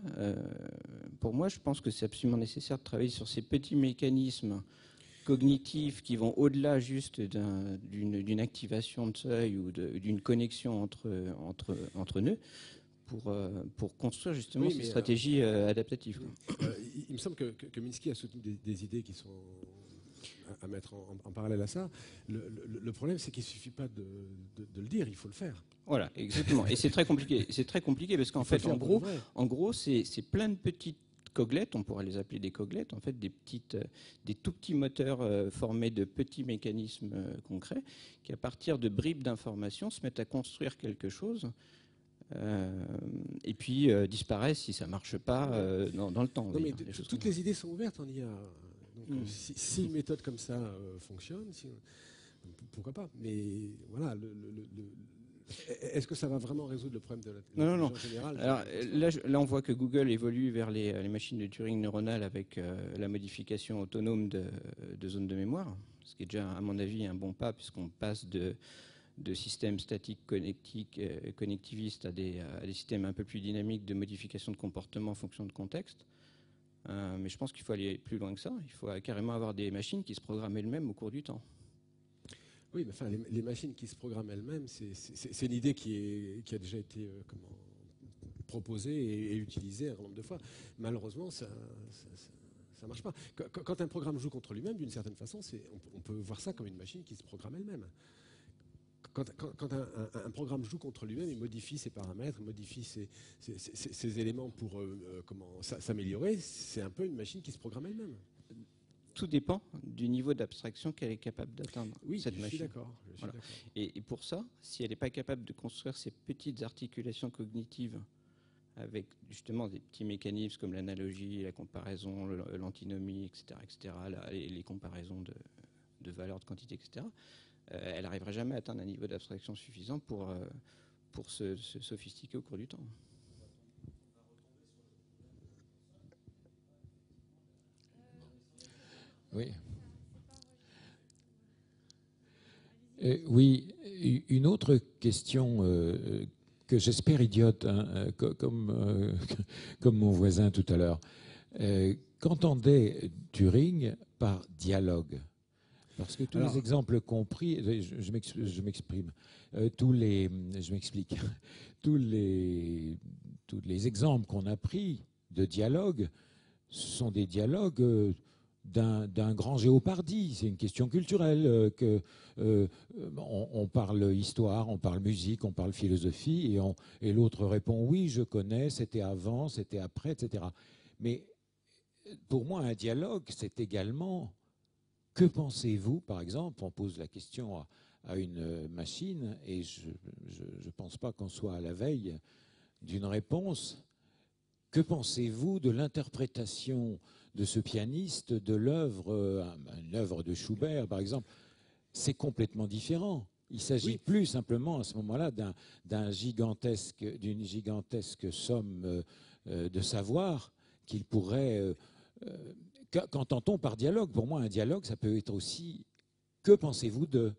je pense que c'est absolument nécessaire de travailler sur ces petits mécanismes cognitifs qui vont au-delà juste d'une activation de seuil ou d'une connexion entre nœuds pour construire justement ces stratégies adaptatives. Il me semble que Minsky a soutenu des idées qui sont à mettre en parallèle à ça. Le problème, c'est qu'il ne suffit pas de le dire, il faut le faire. Voilà, exactement. Et c'est très compliqué. C'est très compliqué parce qu'en fait, en gros, c'est plein de petites coglettes, on pourrait les appeler des coglettes, en fait, des tout petits moteurs formés de petits mécanismes concrets qui, à partir de bribes d'informations, se mettent à construire quelque chose et puis disparaissent si ça ne marche pas dans le temps. Non, mais toutes les idées sont ouvertes en IA. Donc, si une méthode comme ça fonctionne, pourquoi pas? Mais voilà, est-ce que ça va vraiment résoudre le problème de l'intelligence générale? Alors, là, on voit que Google évolue vers les machines de Turing neuronales avec la modification autonome de zones de mémoire, ce qui est déjà, à mon avis, un bon pas, puisqu'on passe de systèmes statiques connectivistes à des systèmes un peu plus dynamiques de modification de comportement en fonction de contexte. Mais je pense qu'il faut aller plus loin que ça. Il faut carrément avoir des machines qui se programment elles-mêmes au cours du temps. Oui, mais enfin, les machines qui se programment elles-mêmes, c'est une idée qui a déjà été proposée et utilisée un grand nombre de fois. Malheureusement, ça ne marche pas. Quand un programme joue contre lui-même, d'une certaine façon, on peut voir ça comme une machine qui se programme elle-même. Quand un programme joue contre lui-même, il modifie ses paramètres, modifie ses éléments pour s'améliorer, c'est un peu une machine qui se programme elle-même. Tout dépend du niveau d'abstraction qu'elle est capable d'atteindre, cette machine. Je suis d'accord. Et pour ça, si elle n'est pas capable de construire ces petites articulations cognitives avec justement des petits mécanismes comme l'analogie, la comparaison, l'antinomie, etc., les comparaisons de valeurs, de quantités, etc., elle n'arrivera jamais à atteindre un niveau d'abstraction suffisant pour se sophistiquer au cours du temps. Oui. Oui, une autre question que j'espère idiote, hein, comme mon voisin tout à l'heure. Qu'entendait Turing par dialogue? Parce que tous les exemples compris, je m'exprime, je m'explique, tous les exemples qu'on a pris de dialogue sont des dialogues d'un grand Géopardy. C'est une question culturelle. On parle histoire, on parle musique, on parle philosophie, et l'autre répond oui, je connais, c'était avant, c'était après, etc. Mais pour moi, un dialogue, c'est également que pensez-vous, par exemple, on pose la question à une machine, et je ne pense pas qu'on soit à la veille d'une réponse. Que pensez-vous de l'interprétation de ce pianiste de l'œuvre, une œuvre de Schubert, par exemple? C'est complètement différent. Il s'agit plus simplement à ce moment-là d'une gigantesque somme de savoir qu'il pourrait... Qu'entend-on par dialogue? Pour moi, un dialogue, ça peut être aussi que pensez-vous de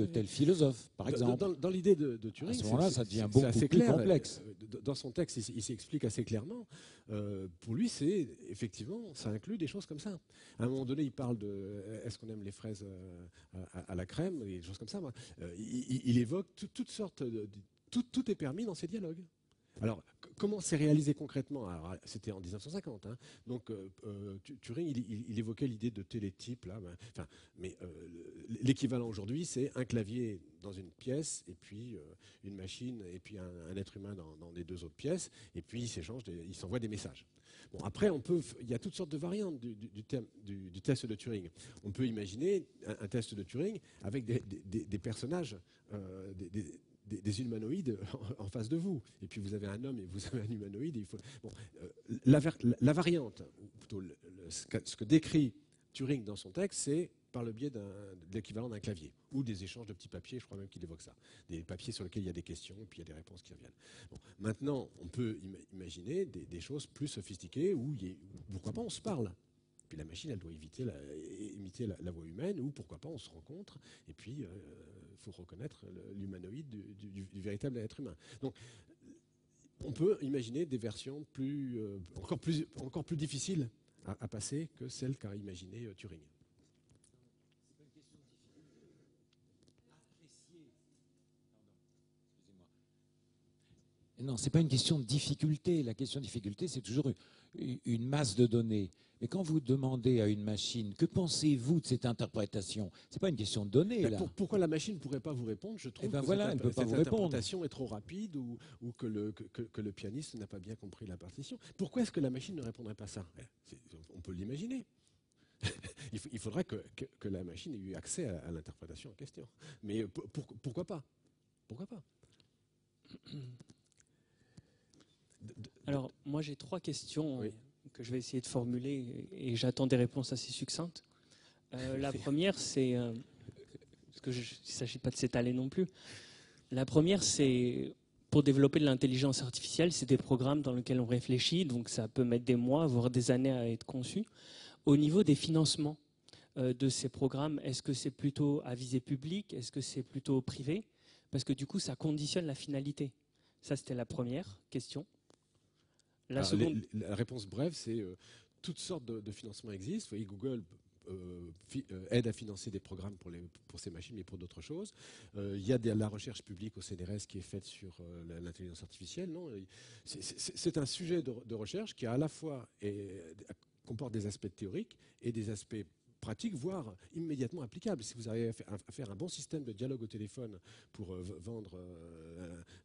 tel philosophe, par exemple? Dans l'idée de Turing, à ce moment-là, ça devient beaucoup plus complexe. Dans son texte, il s'explique assez clairement. Pour lui, effectivement, ça inclut des choses comme ça. À un moment donné, il parle de est-ce qu'on aime les fraises à la crème, et des choses comme ça. Il évoque toutes sortes tout est permis dans ces dialogues. Alors, comment c'est réalisé concrètement? Alors, c'était en 1950. Hein. Donc, Turing, il évoquait l'idée de télétype. Là, mais l'équivalent aujourd'hui, c'est un clavier dans une pièce, et puis une machine, et puis un être humain dans les deux autres pièces, et puis ils s'envoient des messages. Bon, après, il y a toutes sortes de variantes du test de Turing. On peut imaginer un test de Turing avec des personnages, des humanoïdes en face de vous. Et puis vous avez un homme et vous avez un humanoïde. La variante, ou plutôt ce que décrit Turing dans son texte, c'est par le biais de l'équivalent d'un clavier, ou des échanges de petits papiers, je crois même qu'il évoque ça. Des papiers sur lesquels il y a des questions, et puis il y a des réponses qui reviennent. Bon. Maintenant, on peut imaginer des choses plus sophistiquées, où pourquoi pas on se parle. Puis la machine, elle doit imiter la voix humaine, ou pourquoi pas on se rencontre, et puis il faut reconnaître l'humanoïde du véritable être humain. Donc, on peut imaginer des versions encore plus difficiles à passer que celles qu'a imaginé Turing. Non, ce n'est pas une question de difficulté. La question de difficulté, c'est toujours une masse de données. Mais quand vous demandez à une machine, que pensez-vous de cette interprétation? Ce n'est pas une question de données. Là. Pourquoi la machine ne pourrait pas vous répondre? Je trouve que elle peut pas vous interprétation est trop rapide, ou que le pianiste n'a pas bien compris la partition. Pourquoi est-ce que la machine ne répondrait pas ça? On peut l'imaginer. Il faudrait que la machine ait eu accès à l'interprétation en question. Mais pourquoi pas? Pourquoi pas? Alors, moi, j'ai 3 questions que je vais essayer de formuler et j'attends des réponses assez succinctes. La première, c'est... parce qu'il ne s'agit pas de s'étaler non plus. La première, c'est... Pour développer de l'intelligence artificielle, c'est des programmes dans lesquels on réfléchit, donc ça peut mettre des mois, voire des années à être conçu. Au niveau des financements de ces programmes, est-ce que c'est plutôt à visée publique? Est-ce que c'est plutôt privé? Parce que du coup, ça conditionne la finalité. Ça, c'était la première question. La réponse brève, c'est toutes sortes de financements existent. Vous voyez, Google aide à financer des programmes pour ces machines, mais pour d'autres choses. Il y a la recherche publique au CNRS qui est faite sur l'intelligence artificielle. C'est un sujet de recherche qui à la fois comporte des aspects théoriques et des aspects pratiques, voire immédiatement applicables. Si vous arrivez à faire un bon système de dialogue au téléphone pour vendre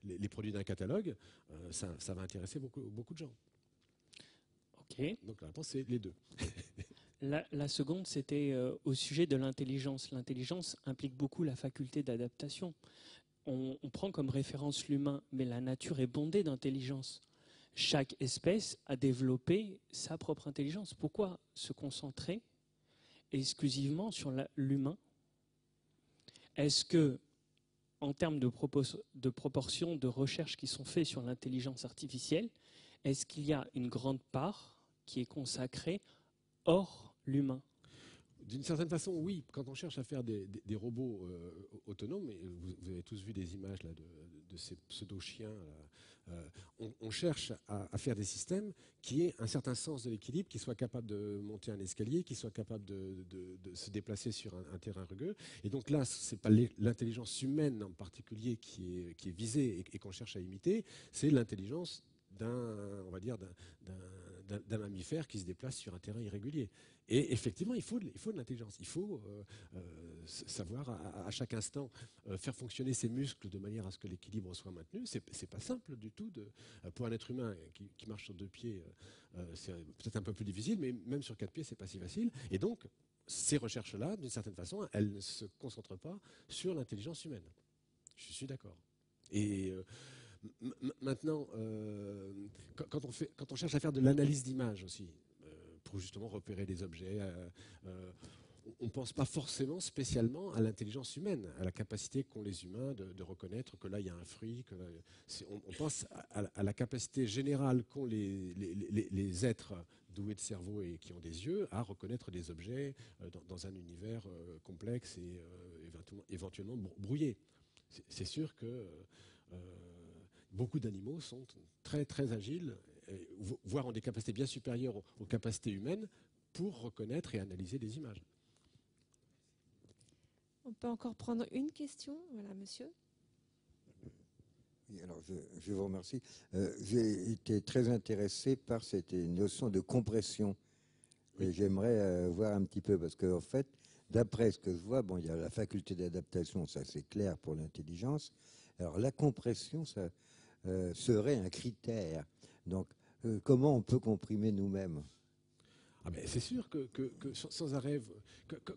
les produits d'un catalogue, ça va intéresser beaucoup de gens. Ok. Donc la réponse, c'est les deux. La seconde, c'était au sujet de l'intelligence. L'intelligence implique beaucoup la faculté d'adaptation. On prend comme référence l'humain, mais la nature est bondée d'intelligence. Chaque espèce a développé sa propre intelligence. Pourquoi se concentrer exclusivement sur l'humain? Est-ce que, en termes de proportion de recherches qui sont faites sur l'intelligence artificielle, est-ce qu'il y a une grande part qui est consacrée hors l'humain? D'une certaine façon, oui. Quand on cherche à faire des robots autonomes, et vous avez tous vu des images là, de ces pseudo-chiens, on cherche à faire des systèmes qui aient un certain sens de l'équilibre, qui soient capables de monter un escalier, qui soient capables de se déplacer sur un terrain rugueux. Et donc là, ce n'est pas l'intelligence humaine en particulier qui est visée et qu'on cherche à imiter, c'est l'intelligence d'un mammifère qui se déplace sur un terrain irrégulier. Et effectivement, il faut de l'intelligence. Il faut savoir à chaque instant faire fonctionner ses muscles de manière à ce que l'équilibre soit maintenu. C'est pas simple du tout. Pour un être humain qui marche sur 2 pieds, c'est peut-être un peu plus difficile, mais même sur 4 pieds, c'est pas si facile. Et donc, ces recherches-là, d'une certaine façon, elles ne se concentrent pas sur l'intelligence humaine. Je suis d'accord. Et maintenant, quand on cherche à faire de l'analyse d'image aussi, pour justement repérer des objets, on ne pense pas forcément spécialement à l'intelligence humaine, à la capacité qu'ont les humains de reconnaître que là il y a un fruit. On pense à la capacité générale qu'ont les êtres doués de cerveau et qui ont des yeux à reconnaître des objets dans un univers complexe et éventuellement brouillé. C'est sûr que beaucoup d'animaux sont très très agiles, voire ont des capacités bien supérieures aux capacités humaines pour reconnaître et analyser des images. On peut encore prendre une question. Voilà, monsieur. Oui, alors je vous remercie. J'ai été très intéressé par cette notion de compression. Et j'aimerais voir un petit peu, parce qu'en fait, d'après ce que je vois, bon, il y a la faculté d'adaptation, ça c'est clair pour l'intelligence. Alors la compression, ça serait un critère. Donc, comment on peut comprimer nous-mêmes? C'est sûr que sans arrêt,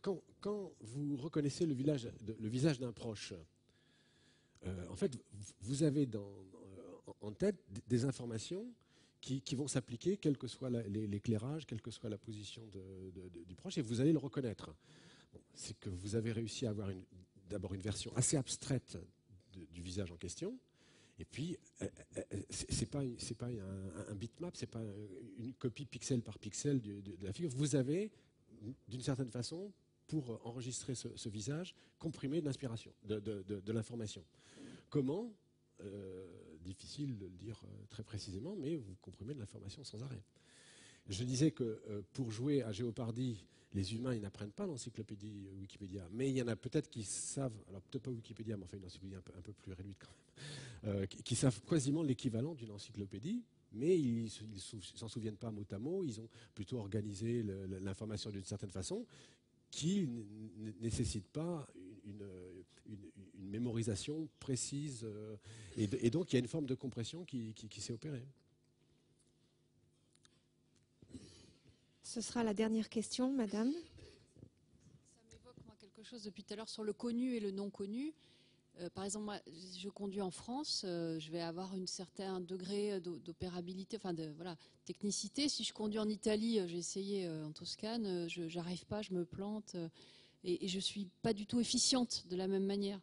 quand vous reconnaissez le visage d'un proche, en fait, vous avez en tête des informations qui vont s'appliquer, quel que soit l'éclairage, quelle que soit la position du proche, et vous allez le reconnaître. c'est que vous avez réussi à avoir d'abord une version assez abstraite du visage en question. Et puis, c'est pas un bitmap, c'est pas une copie pixel par pixel de la figure. Vous avez, d'une certaine façon, pour enregistrer ce visage, comprimé de l'inspiration, de l'information. Comment difficile de le dire très précisément, mais vous comprimez de l'information sans arrêt. Je disais que pour jouer à Jeopardy, les humains, ils n'apprennent pas l'encyclopédie Wikipédia, mais il y en a peut-être qui savent, alors peut-être pas Wikipédia, mais enfin une encyclopédie un peu plus réduite quand même, qui savent quasiment l'équivalent d'une encyclopédie, mais ils ne s'en souviennent pas mot à mot, ils ont plutôt organisé l'information d'une certaine façon, qui ne nécessite pas une mémorisation précise. Et donc, il y a une forme de compression qui s'est opérée. Ce sera la dernière question, madame. Ça m'évoque, moi, quelque chose depuis tout à l'heure sur le connu et le non connu. Par exemple, moi, je conduis en France, je vais avoir un certain degré d'opérabilité, enfin de technicité. Si je conduis en Italie, j'ai essayé en Toscane, j'arrive pas, je me plante et je suis pas du tout efficiente de la même manière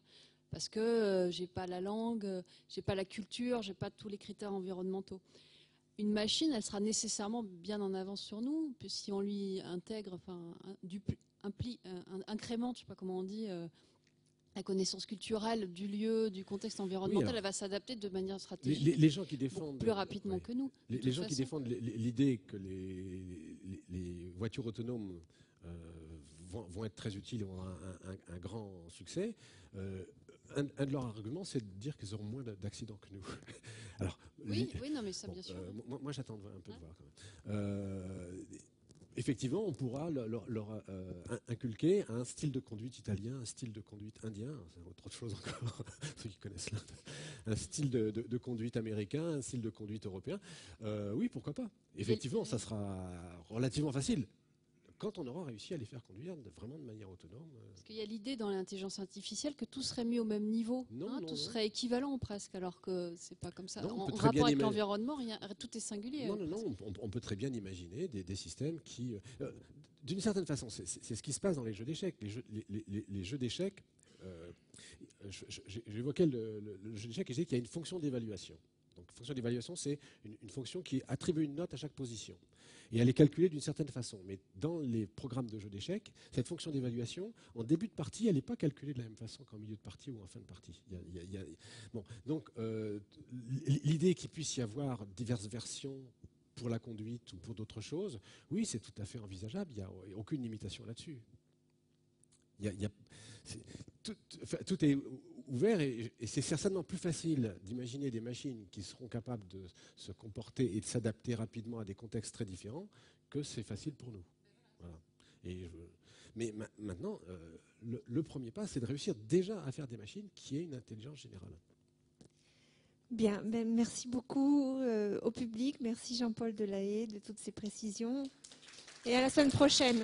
parce que j'ai pas la langue, j'ai pas la culture, j'ai pas tous les critères environnementaux. Une machine, elle sera nécessairement bien en avance sur nous, si on lui intègre, incrémente, je sais pas comment on dit. La connaissance culturelle du lieu, du contexte environnemental, elle va s'adapter de manière stratégique les gens qui défendent, plus rapidement que nous. Les gens qui défendent l'idée que les voitures autonomes vont être très utiles et vont avoir un grand succès, un de leurs arguments, c'est de dire qu'ils auront moins d'accidents que nous. Alors, oui, non, mais ça, bien sûr. Moi, j'attends un peu de voir quand même. Effectivement, on pourra leur inculquer un style de conduite italien, un style de conduite indien, c'est autre chose encore, ceux qui connaissent l'Inde, un style de conduite américain, un style de conduite européen. Oui, pourquoi pas. Effectivement, ça sera relativement facile quand on aura réussi à les faire conduire vraiment de manière autonome. Parce qu'il y a l'idée dans l'intelligence artificielle que tout serait mis au même niveau, tout serait équivalent presque, alors que c'est pas comme ça. En rapport avec l'environnement, tout est singulier. Non, on peut très bien imaginer des systèmes qui, d'une certaine façon, c'est ce qui se passe dans les jeux d'échecs. Les jeux d'échecs, j'évoquais le jeu d'échecs et j'ai dit qu'il y a une fonction d'évaluation. Donc, fonction d'évaluation, c'est une fonction qui attribue une note à chaque position. Et elle est calculée d'une certaine façon. Mais dans les programmes de jeux d'échecs, cette fonction d'évaluation, en début de partie, elle n'est pas calculée de la même façon qu'en milieu de partie ou en fin de partie. Bon, donc, l'idée qu'il puisse y avoir diverses versions pour la conduite ou pour d'autres choses, oui, c'est tout à fait envisageable. Il n'y a aucune limitation là-dessus. Tout est ouvert et c'est certainement plus facile d'imaginer des machines qui seront capables de se comporter et de s'adapter rapidement à des contextes très différents que c'est facile pour nous. Voilà. Mais maintenant, le premier pas, c'est de réussir déjà à faire des machines qui aient une intelligence générale. Bien, merci beaucoup au public. Merci Jean-Paul Delahaye de toutes ces précisions. Et à la semaine prochaine.